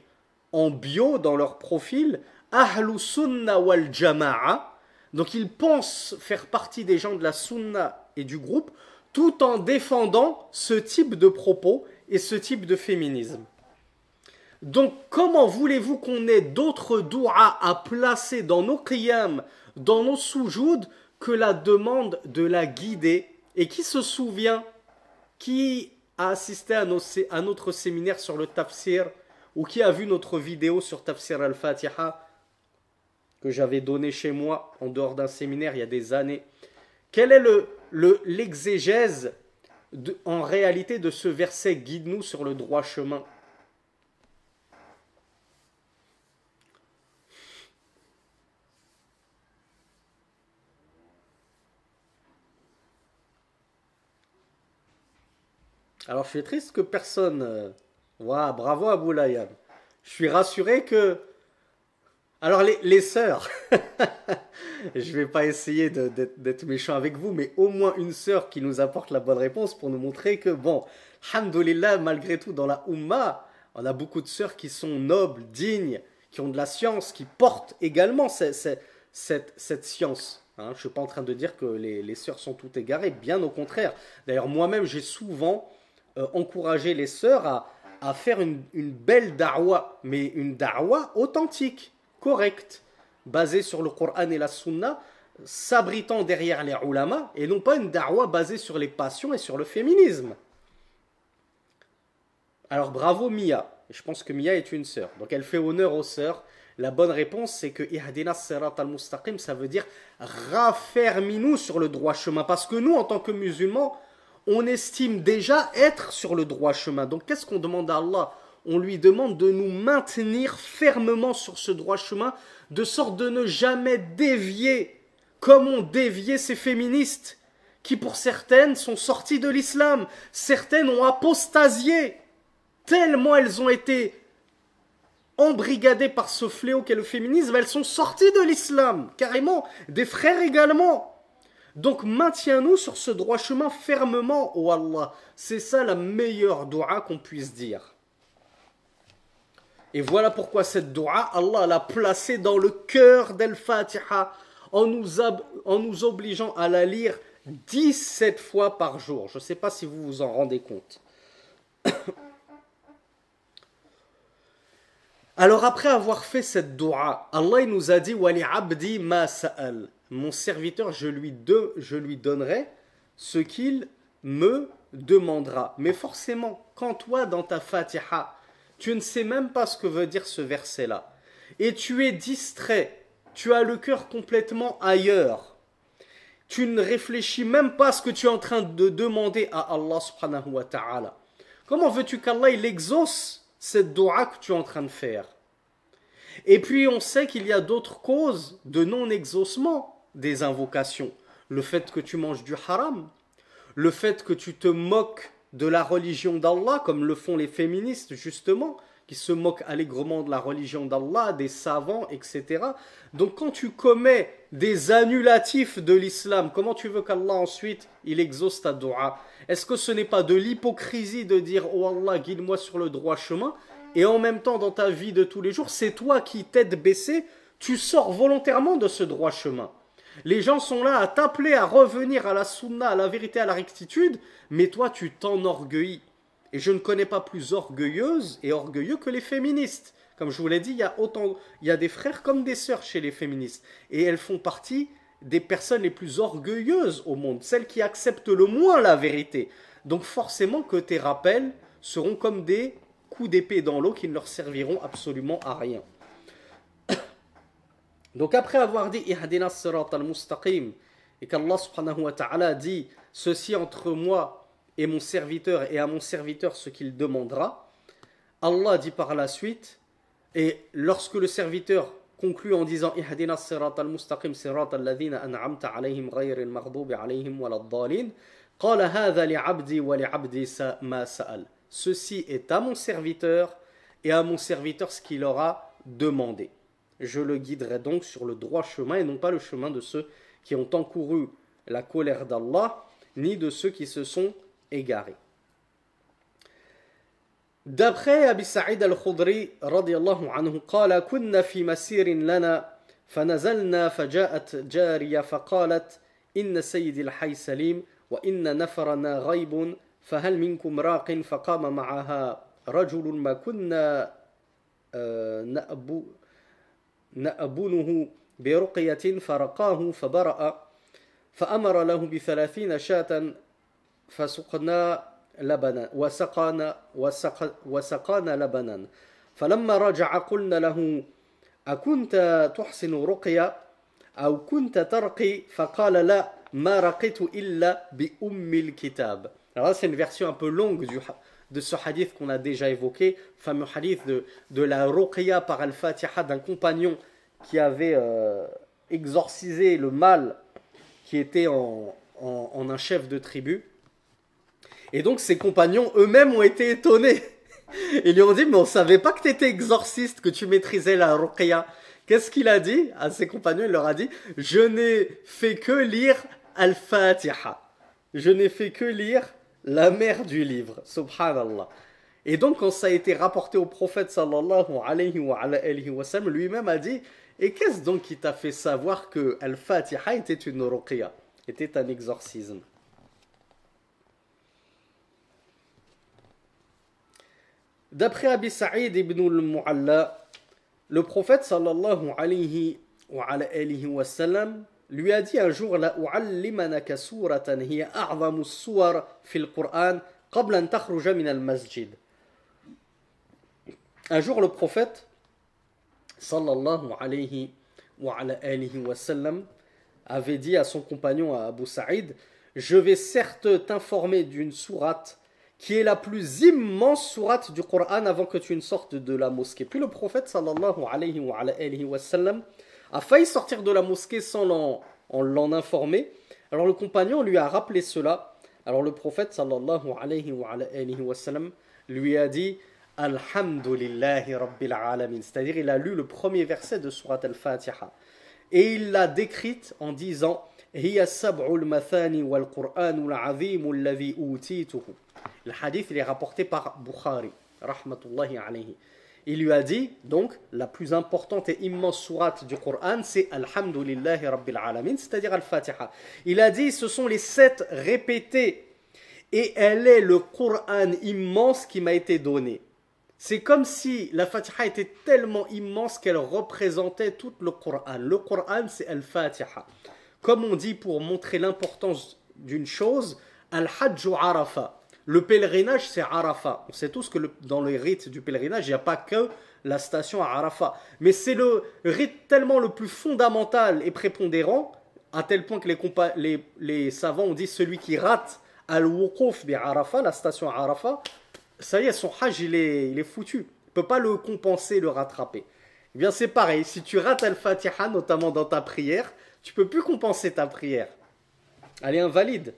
en bio dans leur profil Ahlu Sunna wal Jama'a. Donc ils pensent faire partie des gens de la Sunna et du groupe tout en défendant ce type de propos et ce type de féminisme. Donc comment voulez-vous qu'on ait d'autres dou'a à placer dans nos qiyam, dans nos soujouds, que la demande de la guider? Et qui se souvient, qui a assisté à notre séminaire sur le tafsir, ou qui a vu notre vidéo sur Tafsir al-Fatiha, que j'avais donné chez moi en dehors d'un séminaire il y a des années. Quel est l'exégèse en réalité de ce verset « Guide-nous sur le droit chemin » ? Alors je suis triste que personne... Wow, bravo Abou Layam. Je suis rassuré que... Alors les sœurs, je vais pas essayer d'être méchant avec vous, mais au moins une sœur qui nous apporte la bonne réponse pour nous montrer que bon, alhamdoulilah, malgré tout dans la Ummah, on a beaucoup de sœurs qui sont nobles, dignes, qui ont de la science, qui portent également cette science. Hein, je ne suis pas en train de dire que les sœurs sont toutes égarées, bien au contraire. D'ailleurs moi-même j'ai souvent encouragé les sœurs à faire une belle da'wa, mais une da'wa authentique, correcte, basée sur le Coran et la Sunna, s'abritant derrière les ulama, et non pas une da'wa basée sur les passions et sur le féminisme. Alors bravo Mia, je pense que Mia est une sœur, donc elle fait honneur aux sœurs. La bonne réponse c'est que Ihdina sirat al-mustaqim, ça veut dire raffermis-nous sur le droit chemin, parce que nous en tant que musulmans, on estime déjà être sur le droit chemin. Donc qu'est-ce qu'on demande à Allah ? On lui demande de nous maintenir fermement sur ce droit chemin, de sorte de ne jamais dévier, comme ont dévié ces féministes, qui pour certaines sont sorties de l'islam, certaines ont apostasié, tellement elles ont été embrigadées par ce fléau qu'est le féminisme, elles sont sorties de l'islam, carrément, des frères également. Donc maintiens-nous sur ce droit chemin fermement, ô Allah. C'est ça la meilleure dua qu'on puisse dire. Et voilà pourquoi cette dua, Allah l'a placée dans le cœur d'Al-Fatiha en nous obligeant à la lire 17 fois par jour. Je ne sais pas si vous vous en rendez compte. Alors après avoir fait cette dua, Allah il nous a dit Wali abdi ma sa'al. Mon serviteur, je lui donnerai ce qu'il me demandera. Mais forcément, quand toi dans ta Fatiha, tu ne sais même pas ce que veut dire ce verset-là, et tu es distrait, tu as le cœur complètement ailleurs, tu ne réfléchis même pas à ce que tu es en train de demander à Allah subhanahu wa ta'ala. Comment veux-tu qu'Allah il exauce cette dua que tu es en train de faire? Et puis on sait qu'il y a d'autres causes de non-exaucement des invocations. Le fait que tu manges du haram, le fait que tu te moques de la religion d'Allah, comme le font les féministes justement, qui se moquent allègrement de la religion d'Allah, des savants, etc. Donc quand tu commets des annulatifs de l'islam, comment tu veux qu'Allah ensuite, il exauce ta dua? Est-ce que ce n'est pas de l'hypocrisie de dire « Oh Allah, guide-moi sur le droit chemin » et en même temps dans ta vie de tous les jours, c'est toi qui, tête baissée, tu sors volontairement de ce droit chemin. Les gens sont là à t'appeler à revenir à la sunna, à la vérité, à la rectitude, mais toi tu t'enorgueillis. Et je ne connais pas plus orgueilleuse et orgueilleux que les féministes. Comme je vous l'ai dit, il y a des frères comme des sœurs chez les féministes. Et elles font partie des personnes les plus orgueilleuses au monde, celles qui acceptent le moins la vérité. Donc forcément que tes rappels seront comme des coups d'épée dans l'eau qui ne leur serviront absolument à rien. Donc après avoir dit Ihdina as-sirat al-mustaqim et qu'Allah subhanahu wa ta'ala dit ceci entre moi et mon serviteur et à mon serviteur ce qu'il demandera, Allah dit par la suite, et lorsque le serviteur conclut en disant Ihdina as-sirat al-mustaqim sirat alladhina an'amta alayhim ghayril maghdubi alayhim waladdallin, qala hadha li'abdi wa li'abdi ma sa'al. Ceci est à mon serviteur et à mon serviteur ce qu'il aura demandé. Je le guiderai donc sur le droit chemin et non pas le chemin de ceux qui ont encouru la colère d'Allah, ni de ceux qui se sont égarés. D'après Abi Sa'id al-Khudri, radiyallahu anhu, قال كنا في مسير لنا فنزلنا فجاءت جارية فقالت إن سيدي الحي سليم وإن نفرنا غيب فهل منكم راق فقام معها رجل ما كنا نأبنه برقية فرقاه فبرأ فأمر له ب30 شاة فسقنا لبنا وسقانا لبنا فلما رجع قلنا له أكنت تحسن رقية أو كنت ترقي فقال لا ما رقيت إلا بأم الكتاب. Alors là c'est une version un peu longue de ce hadith qu'on a déjà évoqué, fameux hadith de la ruqya par al-Fatiha d'un compagnon qui avait exorcisé le mal qui était en un chef de tribu. Et donc ses compagnons eux-mêmes ont été étonnés. Ils lui ont dit, mais on ne savait pas que tu étais exorciste, que tu maîtrisais la ruqya. Qu'est-ce qu'il a dit à ses compagnons? Il leur a dit, je n'ai fait que lire al-Fatiha. Je n'ai fait que lire la mère du livre. Subhanallah. Et donc quand ça a été rapporté au prophète sallallahu alayhi wa sallam, lui-même a dit, et qu'est-ce donc qui t'a fait savoir que al-Fatiha était une ruqya, était un exorcisme? D'après Abi Sa'id ibn al-Mu'alla, le prophète sallallahu alayhi wa sallam lui a dit un jour la u'allimanaka suratan hiya a'zamu as-suwar fil Qur'an qabla an takhruja min al-masjid. Un jour le prophète sallallahu alayhi wa sallam avait dit à son compagnon à Abu Sa'id, je vais certes t'informer d'une sourate qui est la plus immense sourate du Coran avant que tu ne sortes de la mosquée. Puis le prophète sallallahu alayhi wa sallam a failli sortir de la mosquée sans l'en informer. Alors le compagnon lui a rappelé cela. Alors le prophète sallallahu alayhi wa sallam lui a dit Alhamdulillahi Rabbil Alamin. C'est-à-dire, il a lu le premier verset de Surat Al-Fatiha. Et il l'a décrite en disant Hiya sab'ul mathani wal Qur'anul azim alladhi utituhu. Le hadith, il est rapporté par Bukhari, rahmatullahi alayhi. Il lui a dit, donc, la plus importante et immense sourate du Coran, c'est Alhamdulillahi Rabbil Alamin, c'est-à-dire Al-Fatiha. Il a dit, ce sont les 7 répétés, et elle est le Coran immense qui m'a été donné. C'est comme si la Fatiha était tellement immense qu'elle représentait tout le Coran. Le Coran, c'est Al-Fatiha. Comme on dit pour montrer l'importance d'une chose, Al-Hajj Arafa. Le pèlerinage, c'est Arafat. On sait tous que dans le rite du pèlerinage, il n'y a pas que la station à Arafat. Mais c'est le rite tellement le plus fondamental et prépondérant, à tel point que les savants ont dit celui qui rate Al-Wuquf bi Arafat, la station à Arafat, ça y est, son hajj, il est foutu. Il ne peut pas le compenser, le rattraper. Eh bien, c'est pareil. Si tu rates Al-Fatiha, notamment dans ta prière, tu ne peux plus compenser ta prière. Elle est invalide.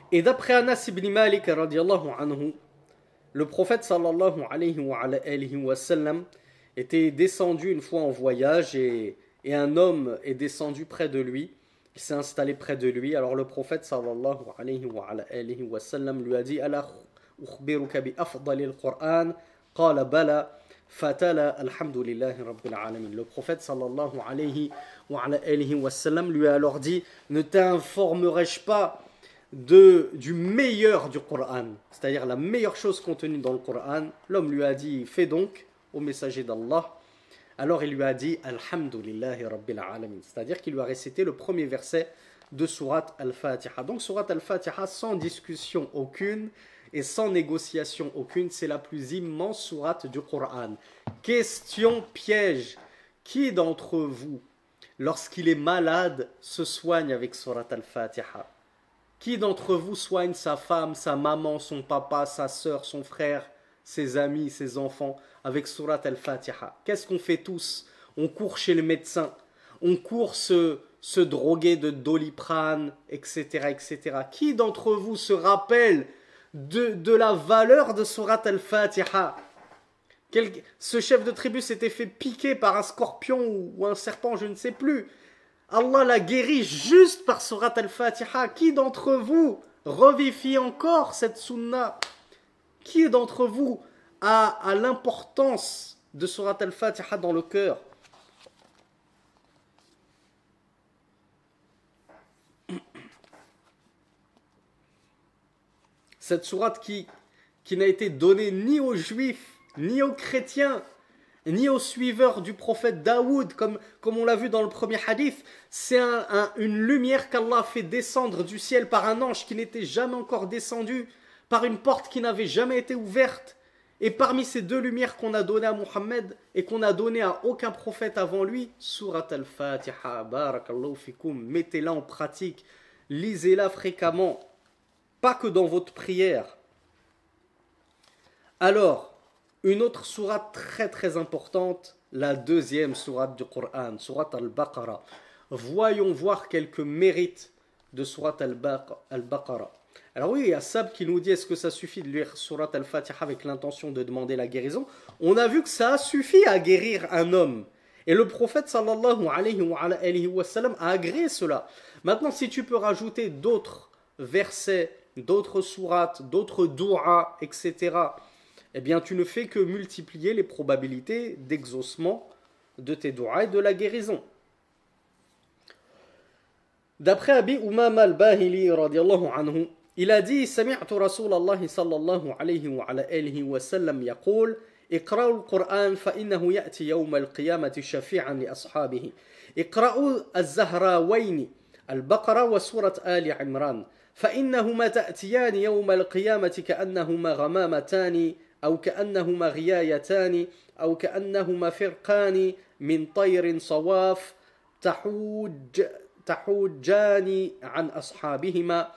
Et d'après Anas ibn Malik radiallahu anhu, le prophète sallallahu alayhi wa sallam était descendu une fois en voyage et un homme est descendu près de lui, il s'est installé près de lui. Alors le prophète sallallahu alayhi wa sallam lui a dit Ala ukhbiruka bi afdalil Qur'an qala bala fatala alhamdulillahi rabbil alamin. Le prophète sallallahu alayhi wa sallam lui a alors dit ne t'informerai-je pas du meilleur du Coran, c'est-à-dire la meilleure chose contenue dans le Coran. L'homme lui a dit fais donc au messager d'Allah. Alors il lui a dit Alhamdulillahi Rabbil Alamin, c'est-à-dire qu'il lui a récité le premier verset de Surat Al-Fatiha. Donc Surat Al-Fatiha, sans discussion aucune et sans négociation aucune, c'est la plus immense sourate du Coran. Question piège, qui d'entre vous, lorsqu'il est malade, se soigne avec Surat Al-Fatiha? Qui d'entre vous soigne sa femme, sa maman, son papa, sa sœur, son frère, ses amis, ses enfants avec Surat Al-Fatiha? Qu'est-ce qu'on fait tous? On court chez le médecin, on court se droguer de Doliprane, etc., etc. Qui d'entre vous se rappelle de la valeur de Surat Al-Fatiha? Ce chef de tribu s'était fait piquer par un scorpion ou un serpent, je ne sais plus. Allah l'a guéri juste par Surat Al-Fatiha. Qui d'entre vous revivifie encore cette sunna? Qui d'entre vous a l'importance de Surat Al-Fatiha dans le cœur? Cette sourate qui n'a été donnée ni aux juifs, ni aux chrétiens, ni aux suiveurs du prophète Daoud, comme on l'a vu dans le premier hadith. C'est une lumière qu'Allah fait descendre du ciel par un ange qui n'était jamais encore descendu, par une porte qui n'avait jamais été ouverte. Et parmi ces 2 lumières qu'on a données à Muhammad et qu'on a données à aucun prophète avant lui, Surat Al-Fatiha, barakallahu fikum, mettez-la en pratique, lisez-la fréquemment, pas que dans votre prière. Alors, une autre sourate très très importante, la 2e sourate du Coran, Surat Al-Baqarah. Voyons voir quelques mérites de Surat Al-Baqarah. Alors oui, il y a Sab qui nous dit est-ce que ça suffit de lire Surat Al-Fatiha avec l'intention de demander la guérison? On a vu que ça a suffi à guérir un homme. Et le prophète sallallahu alayhi wa sallam a agréé cela. Maintenant, si tu peux rajouter d'autres versets, d'autres sourates, d'autres dou'a, etc., eh bien tu ne fais que multiplier les probabilités d'exaucement de tes dou'a et de la guérison. D'après Abi Umama al-Bahili radiyallahu anhu, il a dit سمعت رسول الله صلى الله عليه وعلى آله وسلم يقول اقرأوا القرآن فإنه يأتي يوم القيامة شفيعا لأصحابه اقرأوا الزهراوين البقرة وسورة آل عمران فإنهما تأتيان يوم القيامة كأنهما غمامتان أو كأنهما غيايتان أو كأنهما فرقان من طير صواف تحوجان عن أصحابهما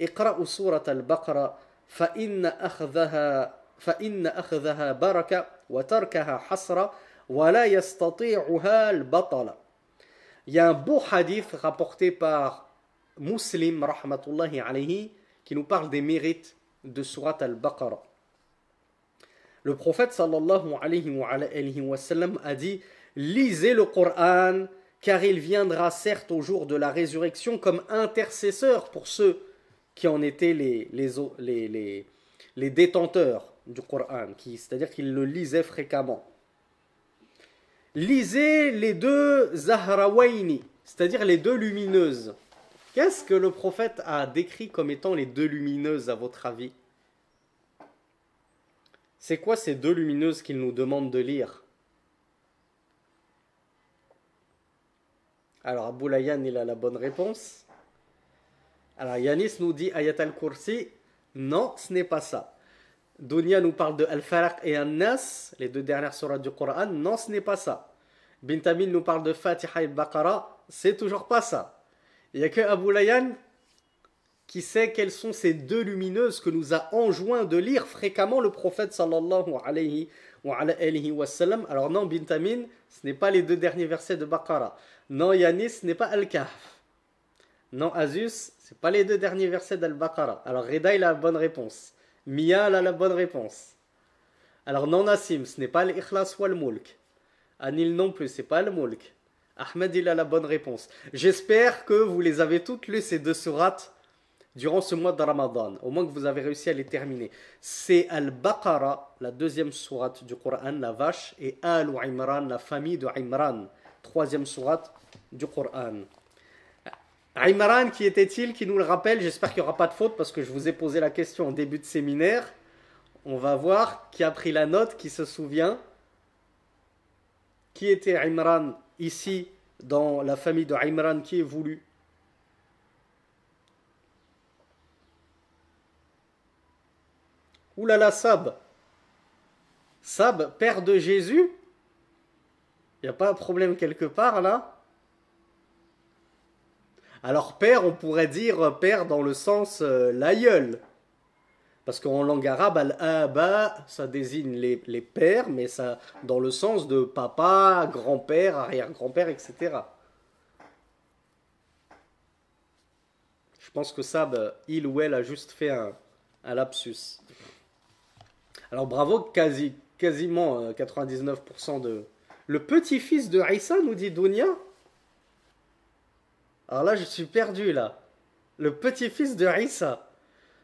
اقرأوا سورة البقرة فإن أخذها بركة وتركها حسرة وَلَا يَسْتَطِيعُهَا الْبَطَلَ. Il y a un beau hadith rapporté par Muslim, rahmatullahi alayhi, qui nous parle des mérites de Surat al-Baqarah. Le prophète sallallahu alayhi wa sallam a dit: lisez le Coran, car il viendra certes au jour de la résurrection comme intercesseur pour ceux qui en étaient les détenteurs du Coran, c'est-à-dire qu'ils le lisaient fréquemment. Lisez les deux Zahrawaini, c'est-à-dire les deux lumineuses. Qu'est-ce que le prophète a décrit comme étant les deux lumineuses à votre avis? C'est quoi ces deux lumineuses qu'il nous demande de lire? Alors, Abou Layyan, il a la bonne réponse. Alors, Yanis nous dit Ayat al-Kursi. Non, ce n'est pas ça. Dunya nous parle de Al-Falaq et An-Nas, les deux dernières sourates du Coran. Non, ce n'est pas ça. Bintamin nous parle de Fatiha et Baqarah. C'est toujours pas ça. Il n'y a que Abou Layyan qui sait quelles sont ces deux lumineuses que nous a enjoint de lire fréquemment le prophète sallallahu alayhi wa sallam. Alors non, Bintamin, ce n'est pas les deux derniers versets de Baqarah. Non, Yanis, ce n'est pas Al-Kahf. Non, Azus, ce n'est pas les deux derniers versets d'Al-Baqarah. Alors Reda, il a la bonne réponse. Mia, elle a la bonne réponse. Alors non, Nassim, ce n'est pas l'Ikhlas ou Al-Mulk. Anil non plus, ce n'est pas Al-Mulk. Ahmed, il a la bonne réponse. J'espère que vous les avez toutes lues, ces deux sourates, durant ce mois de Ramadan, au moins que vous avez réussi à les terminer. C'est Al-Baqarah, la deuxième sourate du Coran, la vache, et Al-Imran, la famille de Imran, troisième sourate du Coran. Imran, qui était-il, qui nous le rappelle? J'espère qu'il n'y aura pas de faute parce que je vous ai posé la question en début de séminaire. On va voir qui a pris la note, qui se souvient. Qui était Imran ici, dans la famille de Imran qui est voulu? Ouh là là, Sab. Sab, père de Jésus? Il n'y a pas un problème quelque part là? Alors père, on pourrait dire père dans le sens l'aïeul. Parce qu'en langue arabe, al-aba, ça désigne les pères, mais ça dans le sens de papa, grand-père, arrière-grand-père, etc. Je pense que Sab, il ou elle a juste fait un lapsus. Alors bravo, quasiment 99% de... Le petit-fils de Issa, nous dit Dounia. Alors là, je suis perdu là. Le petit-fils de Issa.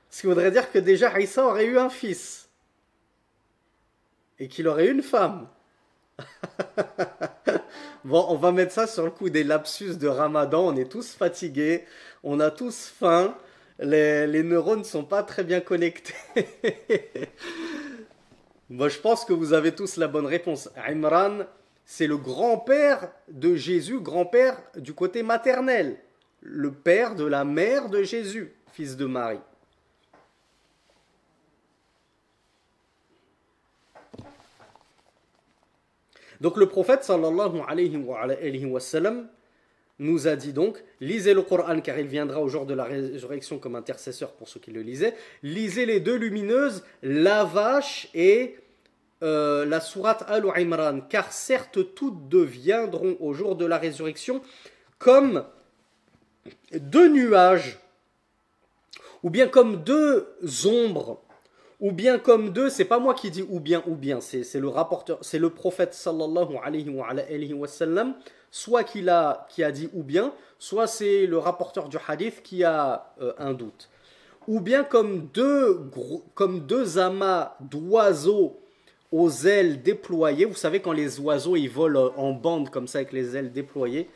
Ce qui voudrait dire que déjà Issa aurait eu un fils. Et qu'il aurait eu une femme. Bon, on va mettre ça sur le coup des lapsus de Ramadan. On est tous fatigués. On a tous faim. Les neurones ne sont pas très bien connectés. Moi, je pense que vous avez tous la bonne réponse. Imran, c'est le grand-père de Jésus, grand-père du côté maternel. Le père de la mère de Jésus, fils de Marie. Donc le prophète sallallahu alayhi wa sallam nous a dit donc, lisez le Coran car il viendra au jour de la résurrection comme intercesseur pour ceux qui le lisaient. Lisez les deux lumineuses, la vache et la sourate Al-Imran, car certes toutes deux viendront au jour de la résurrection comme deux nuages, ou bien comme deux ombres, ou bien comme deux, c'est pas moi qui dis ou bien, c'est le rapporteur, c'est le prophète sallallahu alayhi wa sallam, soit qui a dit ou bien, soit c'est le rapporteur du hadith qui a un doute. Ou bien comme deux amas d'oiseaux aux ailes déployées, vous savez quand les oiseaux ils volent en bande comme ça avec les ailes déployées,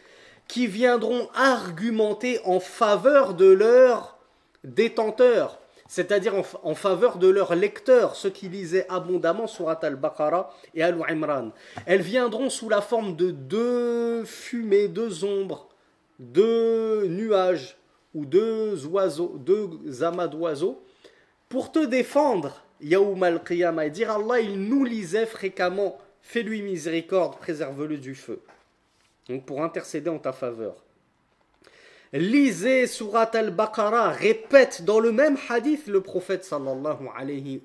qui viendront argumenter en faveur de leurs détenteurs, c'est-à-dire en faveur de leurs lecteurs, ceux qui lisaient abondamment Surat al-Baqarah et Al-Imran. Elles viendront sous la forme de deux fumées, deux ombres, deux nuages ou deux oiseaux, deux amas d'oiseaux, pour te défendre, Yaoum al-Qiyamah, et dire Allah, il nous lisait fréquemment, fais-lui miséricorde, préserve-le du feu. Donc pour intercéder en ta faveur. Lisez Surat al-Baqarah, répète dans le même hadith le prophète sallallahu alayhi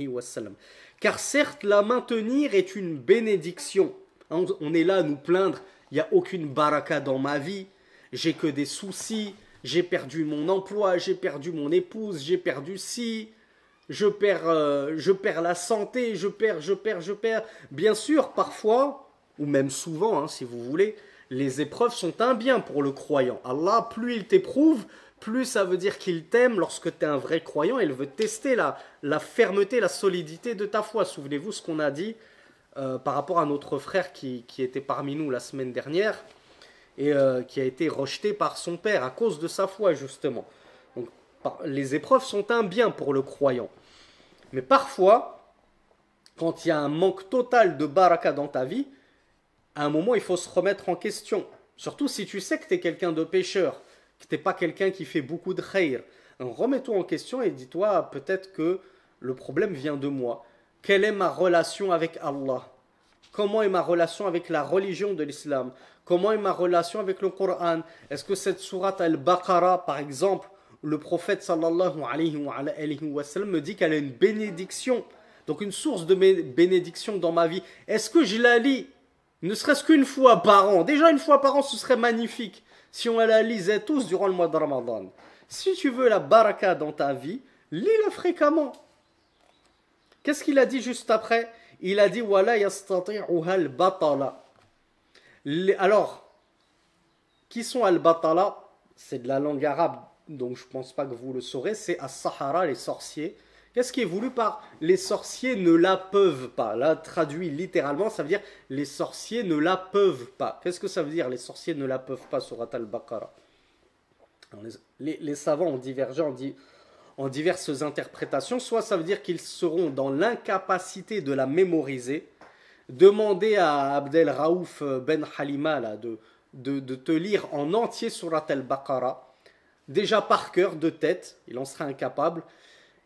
wa sallam. Car certes, la maintenir est une bénédiction. On est là à nous plaindre, il n'y a aucune baraka dans ma vie, j'ai que des soucis, j'ai perdu mon emploi, j'ai perdu mon épouse, j'ai perdu ci, je perds la santé, je perds. Bien sûr, parfois, ou même souvent, hein, si vous voulez, les épreuves sont un bien pour le croyant. Allah, plus il t'éprouve, plus ça veut dire qu'il t'aime lorsque tu es un vrai croyant. Il veut tester la fermeté, la solidité de ta foi. Souvenez-vous ce qu'on a dit par rapport à notre frère qui était parmi nous la semaine dernière et qui a été rejeté par son père à cause de sa foi, justement. Donc, les épreuves sont un bien pour le croyant. Mais parfois, quand il y a un manque total de baraka dans ta vie, à un moment, il faut se remettre en question. Surtout si tu sais que tu es quelqu'un de pécheur, que tu n'es pas quelqu'un qui fait beaucoup de khayr. Remets-toi en question et dis-toi, peut-être que le problème vient de moi. Quelle est ma relation avec Allah? Comment est ma relation avec la religion de l'islam? Comment est ma relation avec le Coran? Est-ce que cette sourate Al-Baqarah, par exemple, le prophète sallallahu alayhi wa sallam me dit qu'elle a une bénédiction, donc une source de bénédiction dans ma vie? Est-ce que je la lis ne serait-ce qu'une fois par an? Déjà une fois par an, ce serait magnifique si on la lisait tous durant le mois de Ramadan. Si tu veux la baraka dans ta vie, lis-la fréquemment. Qu'est-ce qu'il a dit juste après? Il a dit wala yastati'uha al-batala. Alors, qui sont al-batala? C'est de la langue arabe, donc je ne pense pas que vous le saurez. C'est as-sahara, les sorciers. Qu'est-ce qui est voulu par les sorciers ne la peuvent pas? Là, traduit littéralement, ça veut dire les sorciers ne la peuvent pas. Qu'est-ce que ça veut dire les sorciers ne la peuvent pas, surat al-Baqarah? Les savants ont divergé en diverses interprétations. Soit ça veut dire qu'ils seront dans l'incapacité de la mémoriser. Demandez à Abdel Raouf Ben Halima là, de te lire en entier surat al-Baqarah. Déjà par cœur, de tête, il en sera incapable.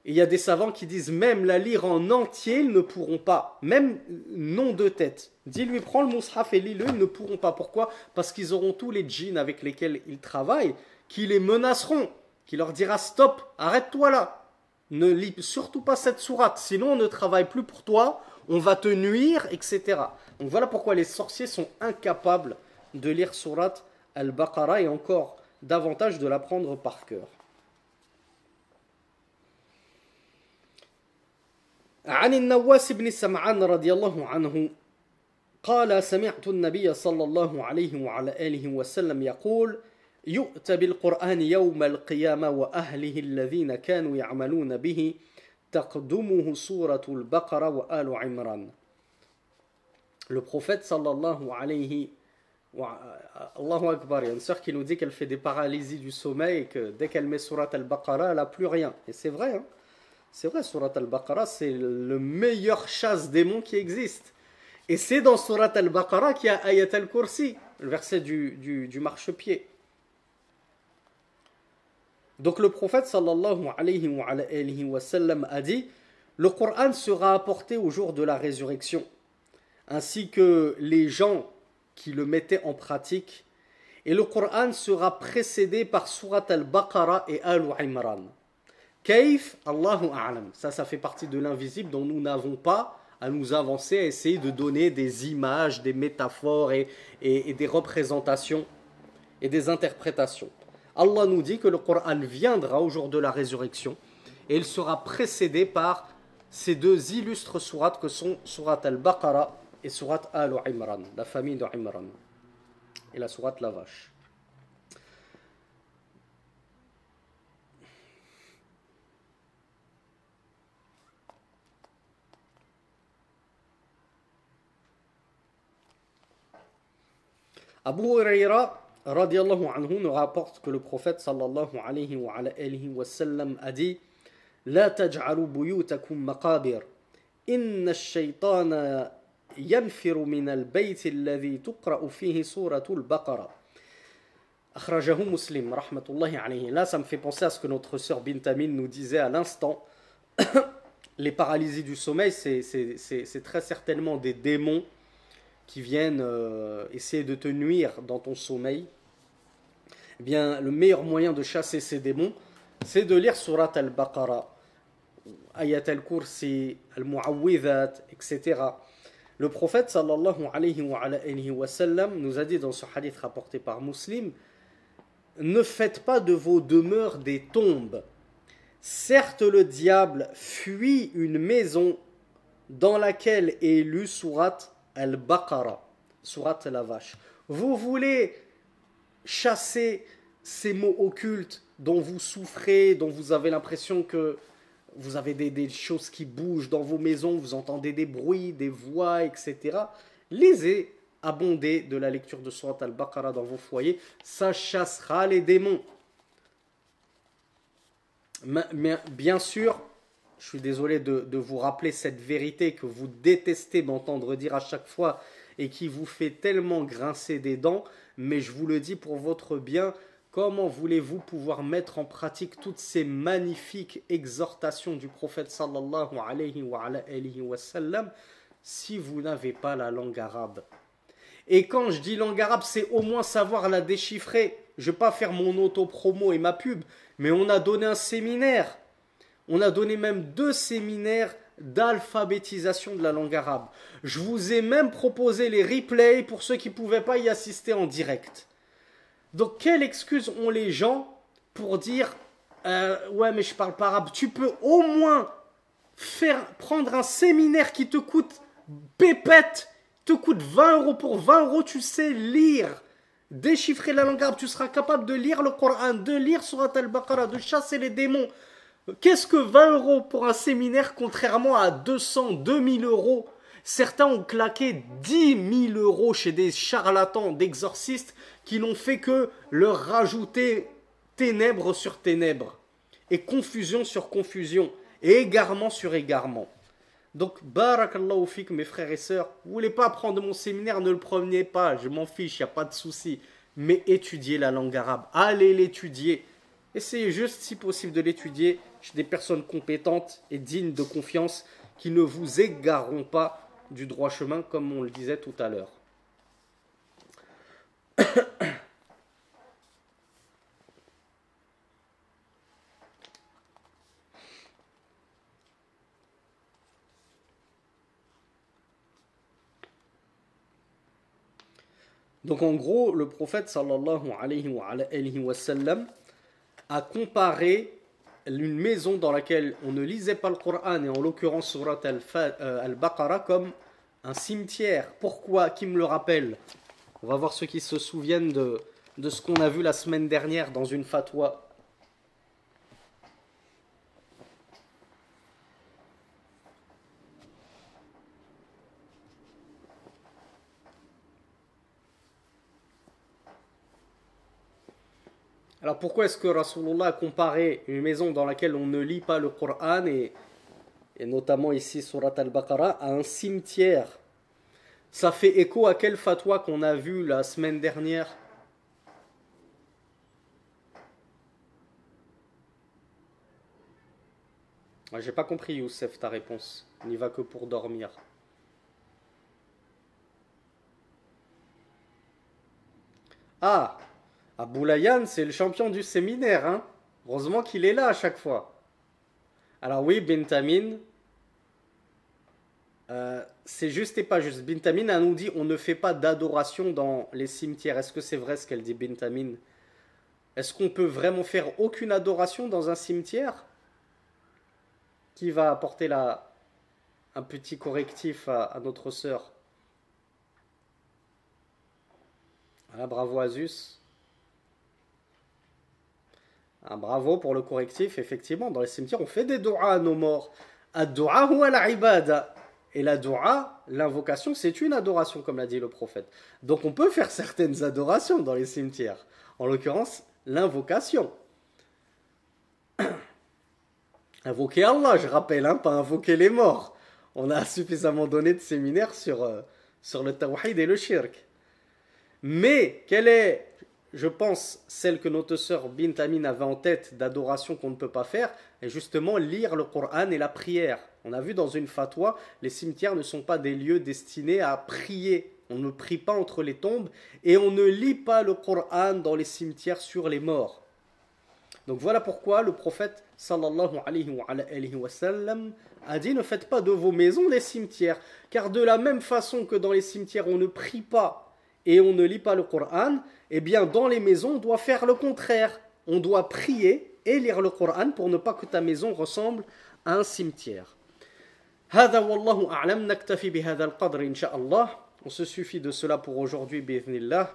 Et il y a des savants qui disent même la lire en entier, ils ne pourront pas. Même non de tête. Dis-lui, prends le mushaf et lis-le, ils ne pourront pas. Pourquoi? Parce qu'ils auront tous les djinns avec lesquels ils travaillent, qui les menaceront, qui leur dira stop, arrête-toi là. Ne lis surtout pas cette sourate, sinon on ne travaille plus pour toi, on va te nuire, etc. Donc voilà pourquoi les sorciers sont incapables de lire sourate al-Baqarah et encore davantage de l'apprendre par cœur. عن النواس بن سمعان رضي الله عنه قال سمعت النبي صلى الله عليه وعلى آله وسلم يقول يؤتى بالقرآن يوم القيامة وأهله الذين كانوا يعملون به تقدمه سورة البقرة وآل عمران. Le prophète sallallahu alayhi wa Allahu Akbar, il y a une sœur qui nous dit qu'elle fait des paralysies du sommeil et que dès qu'elle met surat al-Baqarah, elle n'a plus rien. Et c'est vrai, hein? C'est vrai, surat al-Baqarah, c'est le meilleur chasse-démon qui existe. Et c'est dans surat al-Baqarah qu'il y a ayat al-Kursi, le verset du marchepied. Donc le prophète sallallahu alayhi wa sallam a dit, le Coran sera apporté au jour de la résurrection, ainsi que les gens qui le mettaient en pratique, et le Coran sera précédé par surat al-Baqarah et Al-Imran. Kaif, Allahu a'lam. Ça fait partie de l'invisible dont nous n'avons pas à nous avancer, à essayer de donner des images, des métaphores et des représentations et des interprétations. Allah nous dit que le Coran viendra au jour de la résurrection et il sera précédé par ces deux illustres sourates que sont sourate al-Baqarah et sourate Al-Imran, la famille de Imran, et la sourate la vache. Abu Huraira radiallahu anhu nous rapporte que le prophète sallallahu alayhi wa sallam a dit La taj'alu buyutakum maqabir inna ash-shaytana yanfiru min al-bayt alladhi tuqra'u fihi suratul Baqarah. Akhrajahu Muslim rahmatullahi alayhi. Là ça me fait penser à ce que notre sœur Bint Amin nous disait à l'instant. Les paralysies du sommeil c'est très certainement des démons qui viennent essayer de te nuire dans ton sommeil. Eh bien, le meilleur moyen de chasser ces démons, c'est de lire surat al-Baqarah ayat al-kursi, al-mu'awwidhat, etc. Le prophète sallallahu alayhi wa sallam nous a dit dans ce hadith rapporté par Muslim, ne faites pas de vos demeures des tombes. Certes, le diable fuit une maison dans laquelle est lue sourate al-Baqarah, sourate la vache. Vous voulez chasser ces mots occultes dont vous souffrez, dont vous avez l'impression que vous avez des choses qui bougent dans vos maisons, vous entendez des bruits, des voix, etc. Lisez, abondez de la lecture de sourate al-Baqarah dans vos foyers, ça chassera les démons. Mais bien sûr, je suis désolé de vous rappeler cette vérité que vous détestez m'entendre dire à chaque fois et qui vous fait tellement grincer des dents, mais je vous le dis pour votre bien, comment voulez-vous pouvoir mettre en pratique toutes ces magnifiques exhortations du prophète sallallahu alayhi wa sallam si vous n'avez pas la langue arabe? Et quand je dis langue arabe, c'est au moins savoir la déchiffrer. Je ne vais pas faire mon auto-promo et ma pub, mais on a donné un séminaire. On a donné même 2 séminaires d'alphabétisation de la langue arabe. Je vous ai même proposé les replays pour ceux qui ne pouvaient pas y assister en direct. Donc, quelle excuse ont les gens pour dire ouais, mais je ne parle pas arabe. Tu peux au moins prendre un séminaire qui te coûte pépette, te coûte 20 €. Pour 20 €, tu sais lire, déchiffrer la langue arabe. Tu seras capable de lire le Coran, de lire Surat al-Baqarah, de chasser les démons. Qu'est-ce que 20 € pour un séminaire, contrairement à 200, 2000 €? Certains ont claqué 10 000 € chez des charlatans d'exorcistes qui n'ont fait que leur rajouter ténèbres sur ténèbres, et confusion sur confusion, et égarement sur égarement. Donc, barakallahu fik, mes frères et sœurs, vous voulez pas prendre mon séminaire, ne le prenez pas, je m'en fiche, il n'y a pas de souci. Mais étudiez la langue arabe, allez l'étudier. Essayez juste, si possible, de l'étudier chez des personnes compétentes et dignes de confiance qui ne vous égareront pas du droit chemin, comme on le disait tout à l'heure. Donc en gros, le prophète sallallahu alayhi wa sallam a comparé une maison dans laquelle on ne lisait pas le Coran, et en l'occurrence surat al-Baqarah, comme un cimetière. Pourquoi? Qui me le rappelle? On va voir ceux qui se souviennent de ce qu'on a vu la semaine dernière dans une fatwa. Alors pourquoi est-ce que Rasulullah a comparé une maison dans laquelle on ne lit pas le Coran, et notamment ici surat al-Baqarah, à un cimetière? Ça fait écho à quelle fatwa qu'on a vu la semaine dernière? J'ai pas compris, Youssef, ta réponse. On n'y va que pour dormir. Ah, Abou Layyan, c'est le champion du séminaire, hein? Heureusement qu'il est là à chaque fois. Alors oui, Bintamin, c'est juste et pas juste. Bintamin, elle nous dit on ne fait pas d'adoration dans les cimetières. Est-ce que c'est vrai ce qu'elle dit, Bintamin? Est-ce qu'on peut vraiment faire aucune adoration dans un cimetière? Qui va apporter un petit correctif à notre sœur? Ah, bravo Azus. Ah, bravo pour le correctif. Effectivement, dans les cimetières, on fait des doigts à nos morts. Ad-du'a huwa al-ibada. Et la doua, l'invocation, c'est une adoration, comme l'a dit le prophète. Donc on peut faire certaines adorations dans les cimetières. En l'occurrence, l'invocation. Invoquer Allah, je rappelle, hein, pas invoquer les morts. On a suffisamment donné de séminaires sur le tawhid et le shirk. Mais quelle est, je pense, celle que notre sœur Bint Amin avait en tête d'adoration qu'on ne peut pas faire, est justement lire le Coran et la prière. On a vu dans une fatwa, les cimetières ne sont pas des lieux destinés à prier. On ne prie pas entre les tombes et on ne lit pas le Coran dans les cimetières sur les morts. Donc voilà pourquoi le prophète sallallahu alayhi wa sallam a dit ne faites pas de vos maisons des cimetières, car de la même façon que dans les cimetières on ne prie pas et on ne lit pas le Coran, eh bien dans les maisons on doit faire le contraire, on doit prier et lire le Coran pour ne pas que ta maison ressemble à un cimetière. هذا والله أعلم نكتفي بهذا القدر إن شاء الله. On se suffit de cela pour aujourd'hui بإذن.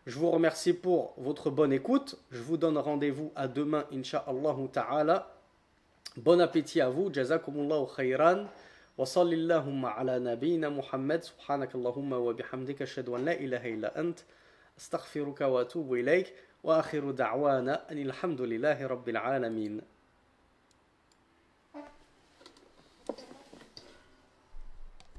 Je vous remercie pour votre bonne écoute. Je vous donne rendez-vous à demain, Inch'Allah ta'ala. Bon appétit à vous. Jazakumullahu khayran. Wa sallillahumma ala nabina Muhammad. Subhanakallahumma wa bihamdika. Ashhadu an la ilaha illa ant. Astaghfiruka wa atubu ilayk. Wa akhiru da'wana. Anil hamdulillahi rabbil alamin.